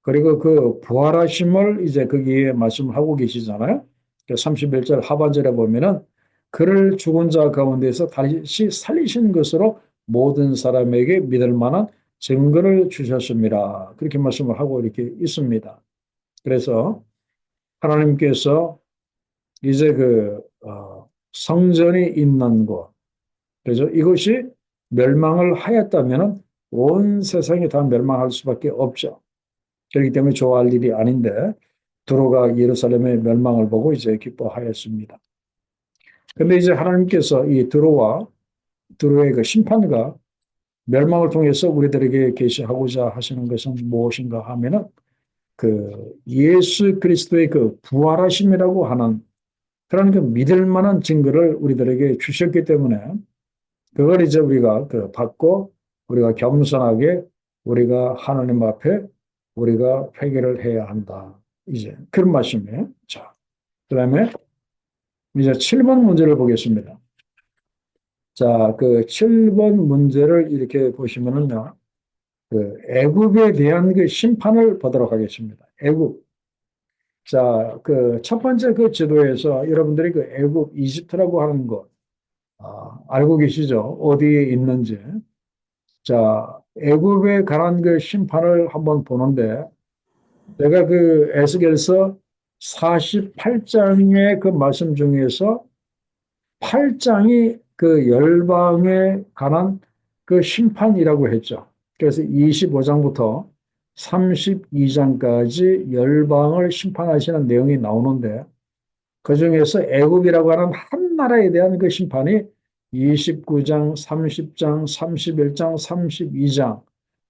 그리고 그 부활하심을 이제 거기에 말씀하고 계시잖아요. 31절 하반절에 보면은 그를 죽은 자 가운데서 다시 살리신 것으로 모든 사람에게 믿을 만한 증거를 주셨습니다. 그렇게 말씀을 하고 이렇게 있습니다. 그래서 하나님께서 이제 성전이 있는 곳, 그래서 이것이 멸망을 하였다면 온 세상이 다 멸망할 수밖에 없죠. 그렇기 때문에 좋아할 일이 아닌데 두로가 예루살렘의 멸망을 보고 이제 기뻐하였습니다. 근데 이제 하나님께서 이 두로의 그 심판과 멸망을 통해서 우리들에게 계시하고자 하시는 것은 무엇인가 하면은 그 예수 그리스도의 그 부활하심이라고 하는 그런 그 믿을 만한 증거를 우리들에게 주셨기 때문에 그걸 이제 우리가 그 받고 우리가 겸손하게 우리가 하나님 앞에 우리가 회개를 해야 한다. 이제 그런 말씀이에요. 자, 그다음에 이제 7번 문제를 보겠습니다. 자, 그 7번 문제를 이렇게 보시면은요. 그 애굽에 대한 그 심판을 보도록 하겠습니다. 애굽. 자, 그 첫 번째 그 지도에서 여러분들이 그 애굽 이집트라고 하는 것 알고 계시죠? 어디에 있는지. 자, 애굽에 관한 그 심판을 한번 보는데 제가 그 에스겔서 48장의 그 말씀 중에서 8장이 그 열방에 관한 그 심판이라고 했죠. 그래서 25장부터 32장까지 열방을 심판하시는 내용이 나오는데 그중에서 애굽이라고 하는 한 나라에 대한 그 심판이 29장, 30장, 31장, 32장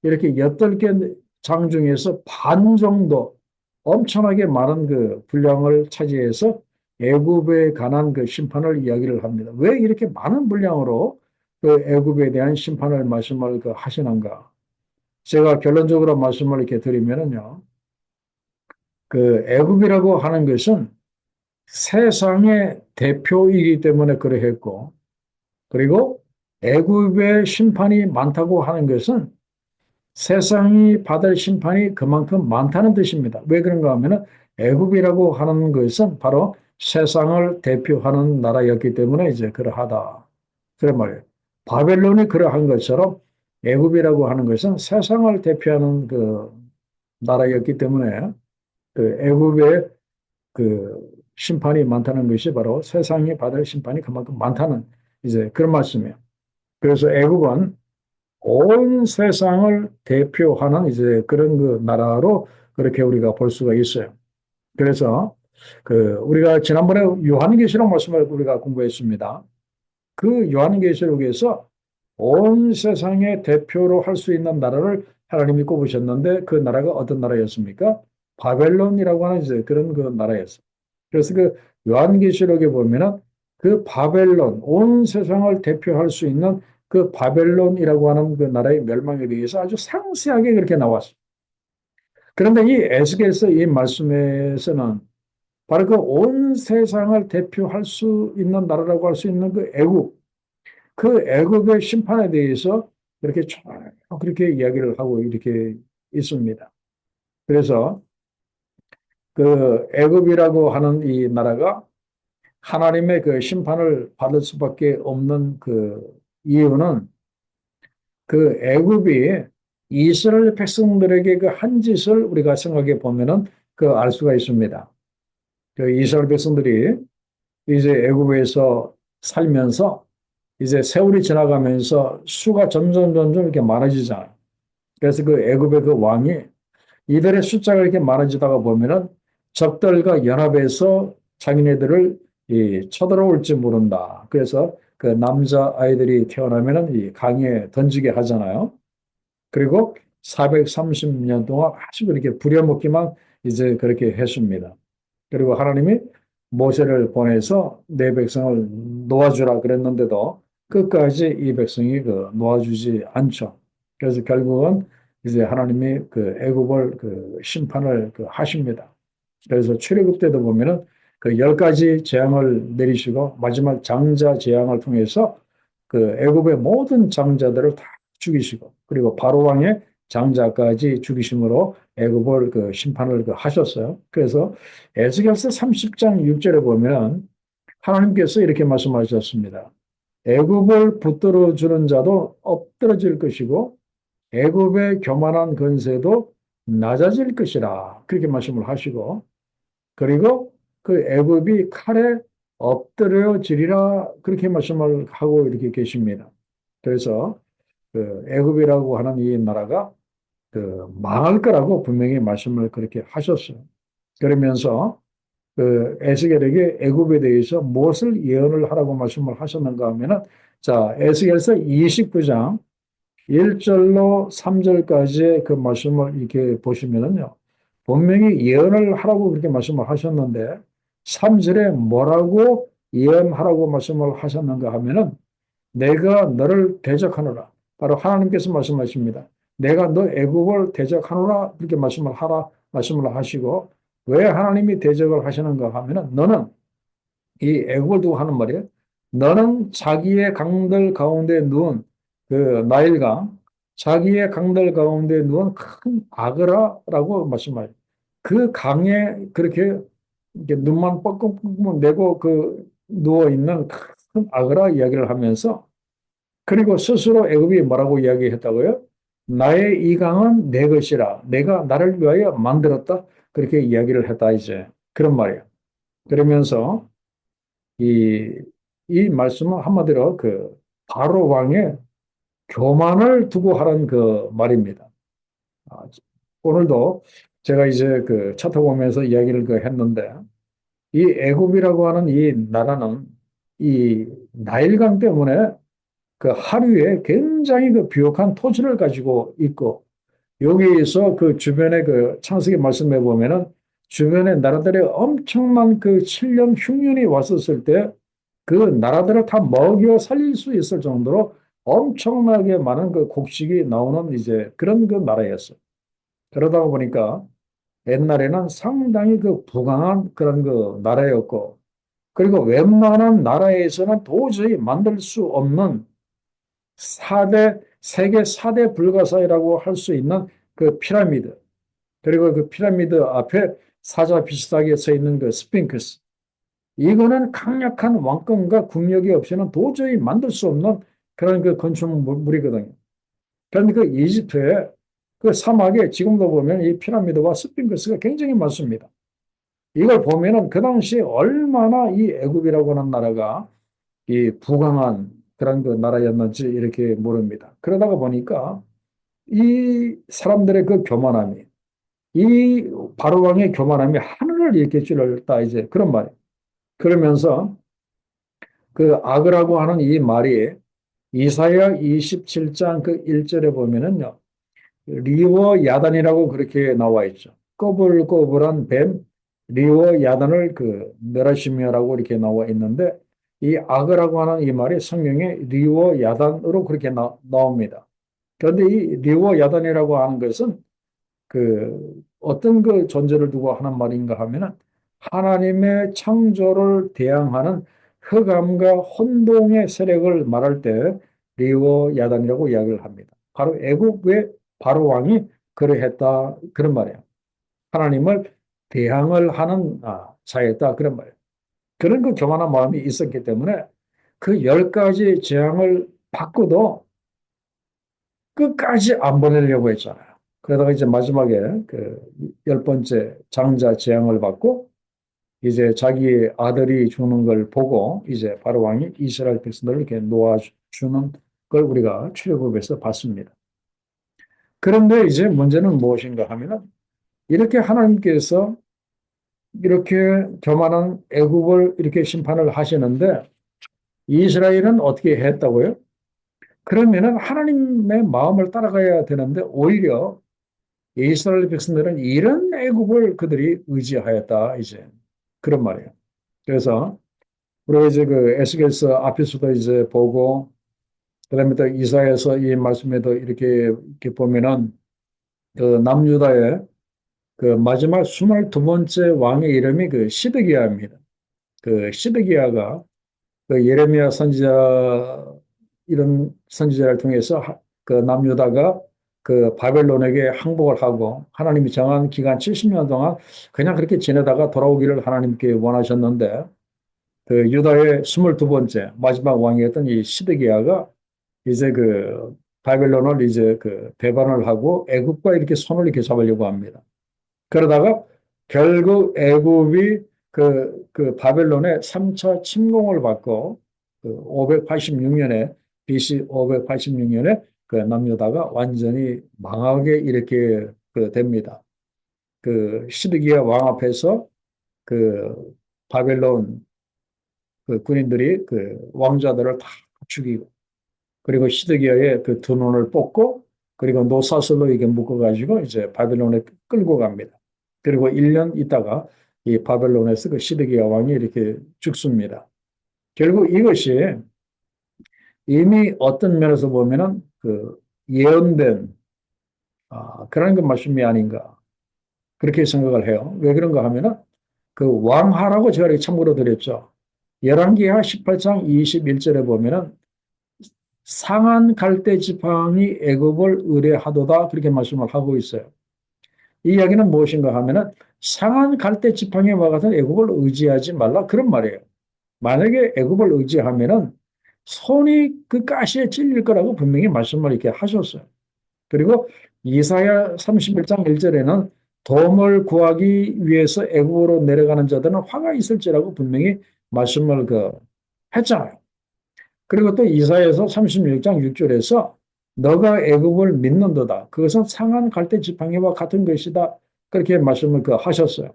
이렇게 8개 장 중에서 반 정도 엄청나게 많은 그 분량을 차지해서 애굽에 관한 그 심판을 이야기를 합니다. 왜 이렇게 많은 분량으로 그 애굽에 대한 심판을 말씀을 그 하시는가? 제가 결론적으로 말씀을 이렇게 드리면은요. 그 애굽이라고 하는 것은 세상의 대표이기 때문에 그러했고, 그리고 애굽의 심판이 많다고 하는 것은 세상이 받을 심판이 그만큼 많다는 뜻입니다. 왜 그런가 하면은 애굽이라고 하는 것은 바로 세상을 대표하는 나라였기 때문에 이제 그러하다. 그런 말이에요. 바벨론이 그러한 것처럼 애굽이라고 하는 것은 세상을 대표하는 그 나라였기 때문에 그 애굽의 그 심판이 많다는 것이 바로 세상이 받을 심판이 그만큼 많다는 이제 그런 말씀이에요. 그래서 애굽은 온 세상을 대표하는 이제 그런 그 나라로 그렇게 우리가 볼 수가 있어요. 그래서 그 우리가 지난번에 요한계시록 말씀을 우리가 공부했습니다. 그 요한계시록에서 온 세상의 대표로 할 수 있는 나라를 하나님이 꼽으셨는데 그 나라가 어떤 나라였습니까? 바벨론이라고 하는 이제 그런 그 나라였어요. 그래서 그 요한계시록에 보면은 그 바벨론, 온 세상을 대표할 수 있는 그 바벨론이라고 하는 그 나라의 멸망에 대해서 아주 상세하게 그렇게 나왔어요. 그런데 이 에스겔서 이 말씀에서는 바로 그 온 세상을 대표할 수 있는 나라라고 할 수 있는 그 애굽, 그 애굽의 심판에 대해서 그렇게 쭉 그렇게 이야기를 하고 이렇게 있습니다. 그래서 그 애굽이라고 하는 이 나라가 하나님의 그 심판을 받을 수밖에 없는 그 이유는 그 애굽이 이스라엘 백성들에게 그 한 짓을 우리가 생각해 보면은 그 알 수가 있습니다. 그 이스라엘 백성들이 이제 애굽에서 살면서 이제 세월이 지나가면서 수가 점점 이렇게 많아지잖아요. 그래서 그 애굽의 그 왕이 이들의 숫자가 이렇게 많아지다가 보면은 적들과 연합해서 자기네들을 쳐들어올지 모른다. 그래서 그 남자 아이들이 태어나면은 이 강에 던지게 하잖아요. 그리고 430년 동안 아주 그렇게 부려먹기만 이제 그렇게 했습니다. 그리고 하나님이 모세를 보내서 내 백성을 놓아주라 그랬는데도 끝까지 이 백성이 그 놓아주지 않죠. 그래서 결국은 이제 하나님이 그 애굽을 그 심판을 그 하십니다. 그래서 출애굽 때도 보면은 그 10가지 재앙을 내리시고 마지막 장자 재앙을 통해서 그 애굽의 모든 장자들을 다 죽이시고 그리고 바로 왕의 장자까지 죽이심으로 애굽을 그 심판을 그 하셨어요. 그래서 에스겔서 30장 6절에 보면 하나님께서 이렇게 말씀하셨습니다. 애굽을 붙들어 주는 자도 엎드러질 것이고 애굽의 교만한 건세도 낮아질 것이라 그렇게 말씀을 하시고 그리고 그 애굽이 칼에 엎드려지리라 그렇게 말씀을 하고 이렇게 계십니다. 그래서 그 애굽이라고 하는 이 나라가 그 망할 거라고 분명히 말씀을 그렇게 하셨어요. 그러면서 그 에스겔에게 애굽에 대해서 무엇을 예언을 하라고 말씀을 하셨는가 하면은 자 에스겔서 29장 1절로 3절까지의 그 말씀을 이렇게 보시면은요. 분명히 예언을 하라고 그렇게 말씀을 하셨는데 3절에 뭐라고 예언하라고 말씀을 하셨는가 하면은 내가 너를 대적하노라. 바로 하나님께서 말씀하십니다. 내가 너 애굽을 대적하노라 그렇게 말씀을 하시고 왜 하나님이 대적을 하시는가 하면은 너는 이 애국을 두고 하는 말이에요. 너는 자기의 강들 가운데 누운 그 나일강, 자기의 강들 가운데 누운 큰 아그라라고 말씀하요. 그 강에 그렇게 이렇게 눈만 뻑뻑뻑 내고 그 누워 있는 큰 아그라 이야기를 하면서 그리고 스스로 애굽이 뭐라고 이야기했다고요? 나의 이 강은 내 것이라. 내가 나를 위하여 만들었다. 그렇게 이야기를 했다 이제 그런 말이에요. 그러면서 이, 이 말씀은 한마디로 그 바로 왕의 교만을 두고 하는 그 말입니다. 아, 오늘도 제가 이제 그 차 타고 오면서 이야기를 그 했는데 이 애굽이라고 하는 이 나라는 이 나일강 때문에 그 하류에 굉장히 그 비옥한 토지를 가지고 있고 여기에서 그 주변에 그 창세기 말씀해 보면은 주변에 나라들의 엄청난 그 7년 흉년이 왔었을 때 그 나라들을 다 먹여 살릴 수 있을 정도로 엄청나게 많은 그 곡식이 나오는 이제 그런 그 나라였어요. 그러다 보니까 옛날에는 상당히 그 부강한 그런 그 나라였고, 그리고 웬만한 나라에서는 도저히 만들 수 없는 세계 4대 불가사의라고 할 수 있는 그 피라미드, 그리고 그 피라미드 앞에 사자 비슷하게 서 있는 그 스핑크스, 이거는 강력한 왕권과 국력이 없이는 도저히 만들 수 없는 그런 그 건축물이거든요. 그런데 그 이집트의 그 사막에 지금도 보면 이 피라미드와 스핑크스가 굉장히 많습니다. 이걸 보면은 그 당시에 얼마나 이 애굽이라고 하는 나라가 이 부강한 그런 그 나라였는지 이렇게 모릅니다. 그러다가 보니까 이 사람들의 그 교만함이 이 바로왕의 교만함이 하늘을 이렇게 찔렀다 이제 그런 말이에요. 그러면서 그 악이라고 하는 이 말이 이사야 27장 그 1절에 보면은요. 리워 야단이라고 그렇게 나와 있죠. 꼬불꼬불한 뱀 리워 야단을 그 멸하시며라고 이렇게 나와 있는데 이 악이라고 하는 이 말이 성경에 리워 야단으로 그렇게 나옵니다. 그런데 이 리워 야단이라고 하는 것은 그 어떤 그 존재를 두고 하는 말인가 하면은 하나님의 창조를 대항하는 흑암과 혼동의 세력을 말할 때 리워 야단이라고 이야기를 합니다. 바로 애국의 바로 왕이 그러했다 그런 말이에요. 하나님을 대항을 하는 자였다. 그런 말이에요. 그런 그 교만한 마음이 있었기 때문에 그 10가지 재앙을 받고도 끝까지 안 보내려고 했잖아요. 그러다가 이제 마지막에 그 10번째 장자 재앙을 받고 이제 자기 아들이 죽는 걸 보고 이제 바로 왕이 이스라엘 백성들을 이렇게 놓아주는 걸 우리가 출애굽에서 봤습니다. 그런데 이제 문제는 무엇인가 하면은 이렇게 하나님께서 이렇게 교만한 애굽을 이렇게 심판을 하시는데 이스라엘은 어떻게 했다고요? 그러면은 하나님의 마음을 따라가야 되는데 오히려 이스라엘 백성들은 이런 애굽을 그들이 의지하였다 이제 그런 말이에요. 그래서 우리가 이제 그 에스겔서 앞에서도 이제 보고 그다음에 또 이사야서 이 말씀에도 이렇게 보면은 그 남유다의 그 마지막 22번째 왕의 이름이 그 시드기야입니다. 그 시드기야가 그 예레미야 선지자 이런 선지자를 통해서 그 남유다가 그 바벨론에게 항복을 하고 하나님이 정한 기간 70년 동안 그냥 그렇게 지내다가 돌아오기를 하나님께 원하셨는데 그 유다의 22번째 마지막 왕이었던 이 시드기야가 이제 그 바벨론을 이제 그 배반을 하고 애굽과 이렇게 손을 이렇게 잡으려고 합니다. 그러다가 결국 애굽이 그 바벨론의 3차 침공을 받고 그 586년에 BC 586년에 그 남유다가 완전히 망하게 이렇게 그 됩니다. 그 시드기야 왕 앞에서 그 바벨론 그 군인들이 그 왕자들을 다 죽이고 그리고 시드기야의 그 두 눈을 뽑고 그리고 노사슬로 이게 묶어가지고 이제 바벨론에 끌고 갑니다. 그리고 1년 있다가 이 바벨론에서 그 시드기야 왕이 이렇게 죽습니다. 결국 이것이 이미 어떤 면에서 보면은 그 예언된 그런 그 말씀이 아닌가 그렇게 생각을 해요. 왜 그런가 하면은 그 왕하라고 제가 이렇게 참고로 드렸죠. 열왕기하 18장 21절에 보면은 상한 갈대 지팡이 애굽을 의뢰하도다 그렇게 말씀을 하고 있어요. 이 이야기는 무엇인가 하면은 상한 갈대 지팡이와 같은 애굽을 의지하지 말라 그런 말이에요. 만약에 애굽을 의지하면은 손이 그 가시에 찔릴 거라고 분명히 말씀을 이렇게 하셨어요. 그리고 이사야 31장 1절에는 도움을 구하기 위해서 애굽으로 내려가는 자들은 화가 있을지라고 분명히 말씀을 했잖아요. 그리고 또 이사야서 36장 6절에서 너가 애굽을 믿는도다. 그것은 상한 갈대 지팡이와 같은 것이다. 그렇게 말씀을 하셨어요.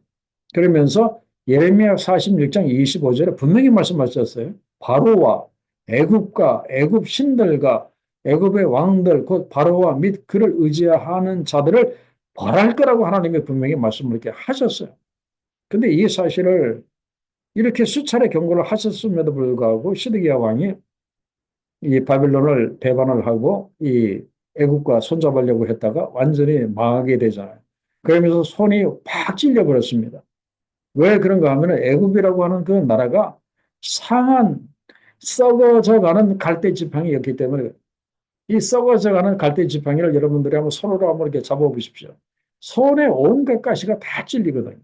그러면서 예레미야 46장 25절에 분명히 말씀하셨어요. 바로와 애굽과 애굽 신들과 애굽의 왕들 곧 바로와 및 그를 의지하는 자들을 벌할 거라고 하나님이 분명히 말씀을 이렇게 하셨어요. 근데 이 사실을 이렇게 수차례 경고를 하셨음에도 불구하고 시드기야 왕이 이 바빌론을 배반을 하고 이 애국과 손잡으려고 했다가 완전히 망하게 되잖아요. 그러면서 손이 팍 찔려 버렸습니다. 왜 그런가 하면 애굽이라고 하는 그 나라가 상한 썩어져가는 갈대 지팡이였기 때문에 이 썩어져가는 갈대 지팡이를 여러분들이 한번 손으로 한번 이렇게 잡아보십시오. 손에 온갖 가시가 다 찔리거든요.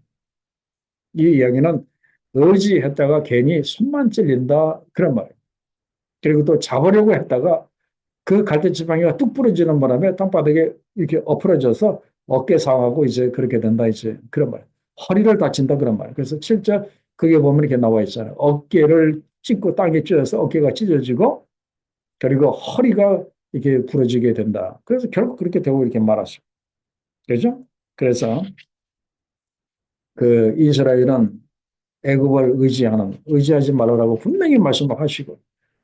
이 이야기는 의지했다가 괜히 손만 찔린다 그런 말이에요. 그리고 또 잡으려고 했다가 그 갈대지팡이가 뚝 부러지는 바람에 땅바닥에 이렇게 엎어져서 어깨 상하고 이제 그렇게 된다 이제 그런 말. 허리를 다친다 그런 말. 그래서 실제 그게 보면 이렇게 나와 있잖아요. 어깨를 찢고 땅에 찧어서 어깨가 찢어지고 그리고 허리가 이렇게 부러지게 된다. 그래서 결국 그렇게 되고 이렇게 말았어요. 그죠? 그래서 그 이스라엘은 애굽을 의지하지 말라고 분명히 말씀을 하시고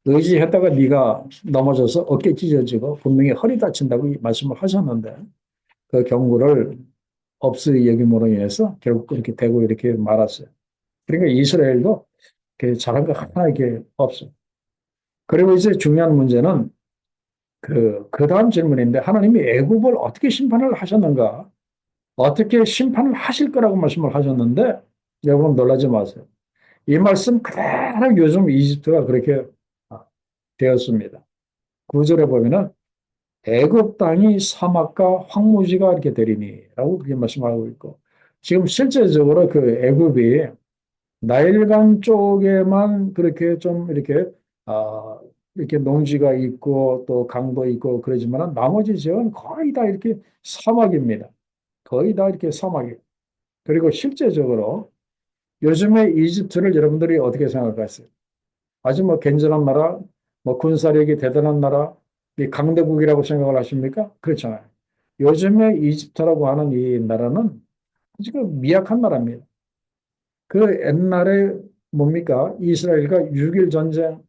의지했다가 네가 넘어져서 어깨 찢어지고 분명히 허리 다친다고 말씀을 하셨는데 그 경고를 없이 여김으로 인해서 결국 그렇게 되고 이렇게 말았어요. 그러니까 이스라엘도 잘한 거 하나 이게 없어요. 그리고 이제 중요한 문제는 그 다음 질문인데 하나님이 애굽을 어떻게 심판을 하셨는가? 어떻게 심판을 하실 거라고 말씀을 하셨는데 여러분 놀라지 마세요. 이 말씀 그대로 요즘 이집트가 그렇게 되었습니다. 9절에 보면은 애굽 땅이 사막과 황무지가 이렇게 되리니라고 그렇게 말씀하고 있고 지금 실제적으로 그 애굽이 나일강 쪽에만 그렇게 좀 이렇게 아 이렇게 농지가 있고 또 강도 있고 그러지만 나머지 지역은 거의 다 이렇게 사막입니다. 거의 다 이렇게 사막이에요. 그리고 실제적으로 요즘에 이집트를 여러분들이 어떻게 생각하세요? 아주 뭐 괜찮은 나라, 뭐 군사력이 대단한 나라, 이 강대국이라고 생각을 하십니까? 그렇잖아요. 요즘에 이집트라고 하는 이 나라는 지금 미약한 나라입니다. 그 옛날에 뭡니까? 이스라엘과 6일 전쟁,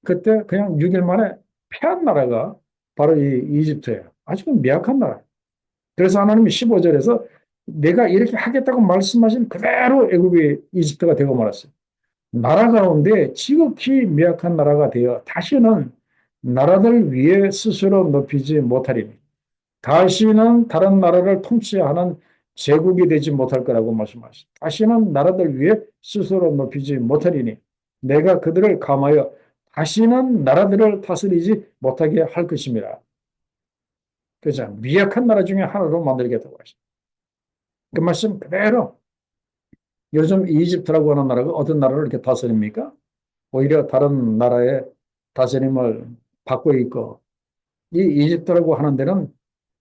그때 그냥 6일 만에 패한 나라가 바로 이 이집트예요. 아주 미약한 나라. 그래서 하나님이 15절에서 내가 이렇게 하겠다고 말씀하신 그대로 애굽이 이집트가 되고 말았어요. 나라 가운데 지극히 미약한 나라가 되어 다시는 나라들 위에 스스로 높이지 못하리니 다시는 다른 나라를 통치하는 제국이 되지 못할 거라고 말씀하셨습니다. 다시는 나라들 위에 스스로 높이지 못하리니 내가 그들을 감하여 다시는 나라들을 다스리지 못하게 할 것입니다. 그죠? 미약한 나라 중에 하나로 만들겠다고 하십니다. 그 말씀 그대로 요즘 이집트라고 하는 나라가 어떤 나라를 이렇게 다스립니까? 오히려 다른 나라의 다스림을 받고 있고 이 이집트라고 하는 데는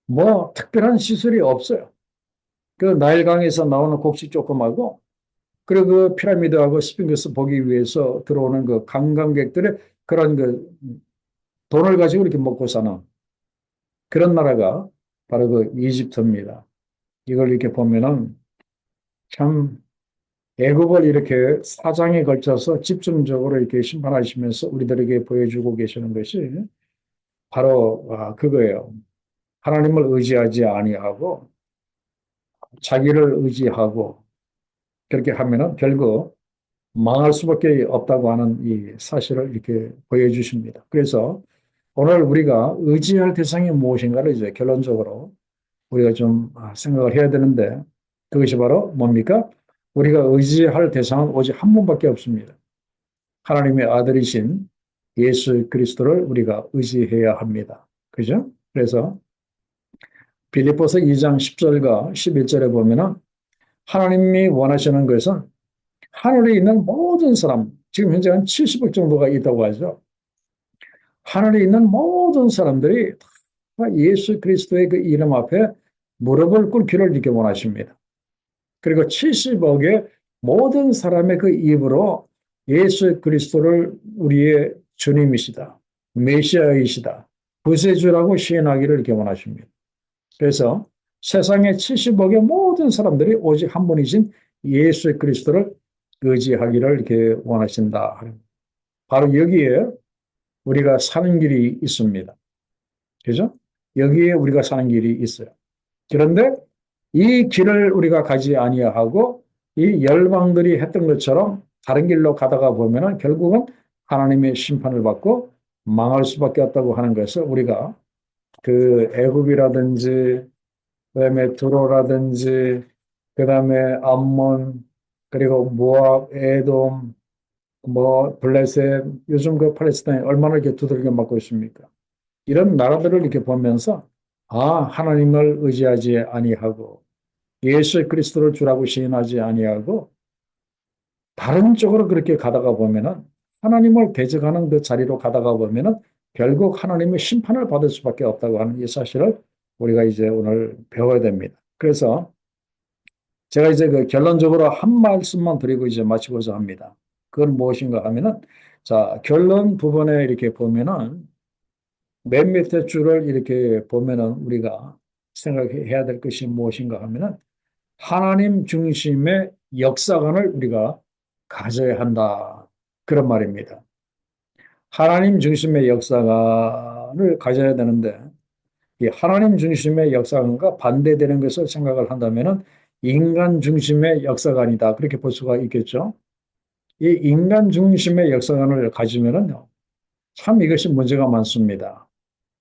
뭐 특별한 시설이 없어요. 그 나일강에서 나오는 곡식 조금하고 그리고 그 피라미드하고 스핑크스 보기 위해서 들어오는 그 관광객들의 그런 그 돈을 가지고 이렇게 먹고 사는 그런 나라가 바로 그 이집트입니다. 이걸 이렇게 보면은 참 애굽을 이렇게 사장에 걸쳐서 집중적으로 이렇게 심판하시면서 우리들에게 보여주고 계시는 것이 바로 그거예요. 하나님을 의지하지 아니하고 자기를 의지하고 그렇게 하면은 결국 망할 수밖에 없다고 하는 이 사실을 이렇게 보여주십니다. 그래서 오늘 우리가 의지할 대상이 무엇인가를 이제 결론적으로 우리가 좀 생각을 해야 되는데 그것이 바로 뭡니까? 우리가 의지할 대상은 오직 한 분밖에 없습니다. 하나님의 아들이신 예수 그리스도를 우리가 의지해야 합니다. 그죠? 그래서 빌립보서 2장 10절과 11절에 보면은 하나님이 원하시는 것은 하늘에 있는 모든 사람, 지금 현재 한 70억 정도가 있다고 하죠. 하늘에 있는 모든 사람들이 다 예수 그리스도의 그 이름 앞에 무릎을 꿇기를 이렇게 원하십니다. 그리고 70억의 모든 사람의 그 입으로 예수 그리스도를 우리의 주님이시다, 메시아이시다, 구세주라고 시인하기를 이렇게 원하십니다. 그래서 세상의 70억의 모든 사람들이 오직 한 분이신 예수 그리스도를 의지하기를 이렇게 원하신다. 바로 여기에 우리가 사는 길이 있습니다. 그죠? 여기에 우리가 사는 길이 있어요. 그런데 이 길을 우리가 가지 아니하고 이 열방들이 했던 것처럼 다른 길로 가다가 보면은 결국은 하나님의 심판을 받고 망할 수밖에 없다고 하는 것을 우리가 그 애굽이라든지 그다음에 두로라든지 그다음에 암몬 그리고 모압, 에돔, 뭐 블레셋 요즘 그 팔레스타인 얼마나 이렇게 두들겨 맞고 있습니까? 이런 나라들을 이렇게 보면서 하나님을 의지하지 아니하고 예수 그리스도를 주라고 시인하지 아니하고 다른 쪽으로 그렇게 가다가 보면은 하나님을 대적하는 그 자리로 가다가 보면은 결국 하나님의 심판을 받을 수밖에 없다고 하는 이 사실을 우리가 이제 오늘 배워야 됩니다. 그래서 제가 이제 그 결론적으로 한 말씀만 드리고 이제 마치고자 합니다. 그건 무엇인가 하면은 자, 결론 부분에 이렇게 보면은 맨 밑에 줄을 이렇게 보면은 우리가 생각해야 될 것이 무엇인가 하면은 하나님 중심의 역사관을 우리가 가져야 한다. 그런 말입니다. 하나님 중심의 역사관을 가져야 되는데 이 하나님 중심의 역사관과 반대되는 것을 생각을 한다면은 인간 중심의 역사관이다. 그렇게 볼 수가 있겠죠. 이 인간 중심의 역사관을 가지면은요. 참 이것이 문제가 많습니다.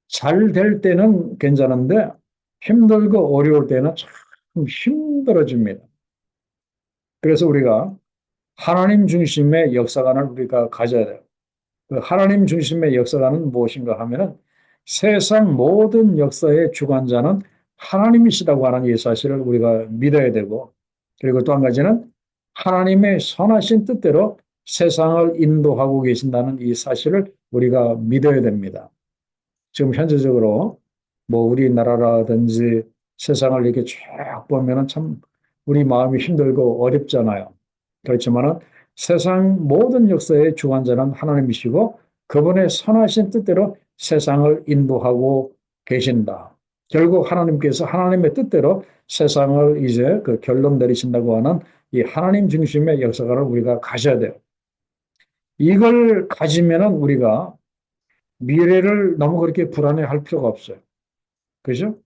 잘 될 때는 괜찮은데 힘들고 어려울 때는 참 힘들어집니다. 그래서 우리가 하나님 중심의 역사관을 우리가 가져야 돼요. 그 하나님 중심의 역사관은 무엇인가 하면은 세상 모든 역사의 주관자는 하나님이시다고 하는 이 사실을 우리가 믿어야 되고 그리고 또 한 가지는 하나님의 선하신 뜻대로 세상을 인도하고 계신다는 이 사실을 우리가 믿어야 됩니다. 지금 현재적으로 뭐 우리나라라든지 세상을 이렇게 쫙 보면은 참 우리 마음이 힘들고 어렵잖아요. 그렇지만은 세상 모든 역사의 주관자는 하나님이시고 그분의 선하신 뜻대로 세상을 인도하고 계신다. 결국 하나님께서 하나님의 뜻대로 세상을 이제 그 결론 내리신다고 하는 이 하나님 중심의 역사관을 우리가 가져야 돼요. 이걸 가지면은 우리가 미래를 너무 그렇게 불안해할 필요가 없어요. 그죠?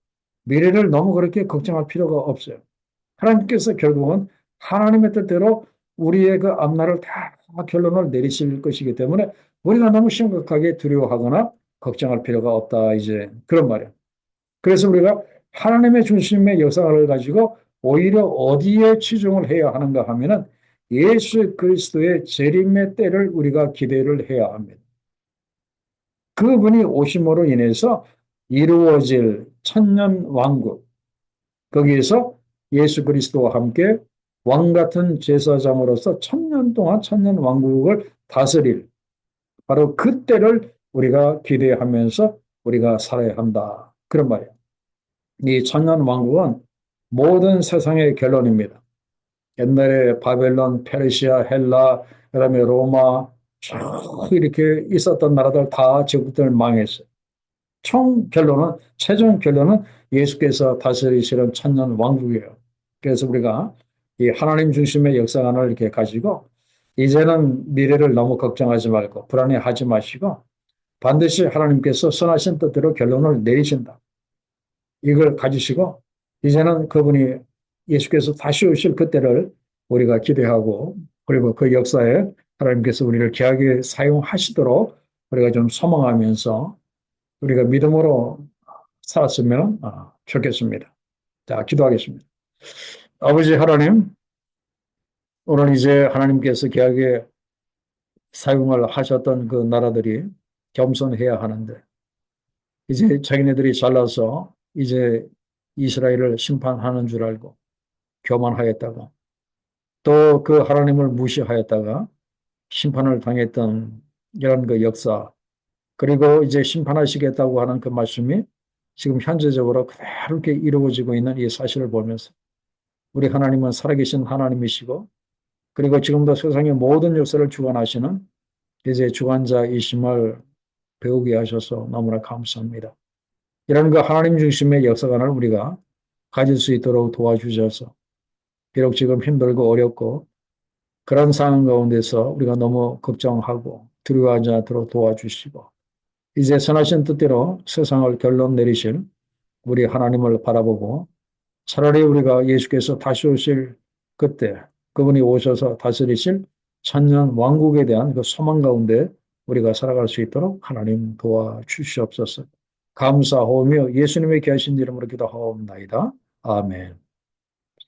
미래를 너무 그렇게 걱정할 필요가 없어요. 하나님께서 결국은 하나님의 뜻대로 우리의 그 앞날을 다 결론을 내리실 것이기 때문에 우리가 너무 심각하게 두려워하거나 걱정할 필요가 없다. 이제 그런 말이에요. 그래서 우리가 하나님의 중심의 역사를 가지고 오히려 어디에 치중을 해야 하는가 하면은 예수 그리스도의 재림의 때를 우리가 기대를 해야 합니다. 그분이 오심으로 인해서 이루어질 천년 왕국, 거기에서 예수 그리스도와 함께 왕 같은 제사장으로서 천년 동안 천년 왕국을 다스릴 바로 그때를 우리가 기대하면서 우리가 살아야 한다. 그런 말이에요. 이 천년 왕국은 모든 세상의 결론입니다. 옛날에 바벨론, 페르시아, 헬라, 그다음에 로마 쭉 이렇게 있었던 나라들 다 제국들 망했어요. 총 결론은 최종 결론은 예수께서 다스리시는 천년 왕국이에요. 그래서 우리가 이 하나님 중심의 역사관을 이렇게 가지고 이제는 미래를 너무 걱정하지 말고 불안해하지 마시고 반드시 하나님께서 선하신 뜻대로 결론을 내리신다. 이걸 가지시고 이제는 그분이 예수께서 다시 오실 그때를 우리가 기대하고 그리고 그 역사에 하나님께서 우리를 귀하게 사용하시도록 우리가 좀 소망하면서 우리가 믿음으로 살았으면 좋겠습니다. 자, 기도하겠습니다. 아버지 하나님, 오늘 이제 하나님께서 귀하게 사용을 하셨던 그 나라들이 겸손해야 하는데 이제 자기네들이 잘나서 이제 이스라엘을 심판하는 줄 알고 교만하였다가 또 그 하나님을 무시하였다가 심판을 당했던 이런 그 역사 그리고 이제 심판하시겠다고 하는 그 말씀이 지금 현재적으로 그대로 이렇게 이루어지고 있는 이 사실을 보면서 우리 하나님은 살아계신 하나님이시고 그리고 지금도 세상의 모든 역사를 주관하시는 이제 주관자이심을 배우게 하셔서 너무나 감사합니다. 이런 그 하나님 중심의 역사관을 우리가 가질 수 있도록 도와주셔서 비록 지금 힘들고 어렵고 그런 상황 가운데서 우리가 너무 걱정하고 두려워하지 않도록 도와주시고 이제 선하신 뜻대로 세상을 결론 내리실 우리 하나님을 바라보고 차라리 우리가 예수께서 다시 오실 그때 그분이 오셔서 다스리실 천년 왕국에 대한 그 소망 가운데 우리가 살아갈 수 있도록 하나님 도와주시옵소서. 감사하오며 예수님의 귀하신 이름으로 기도하옵나이다. 아멘.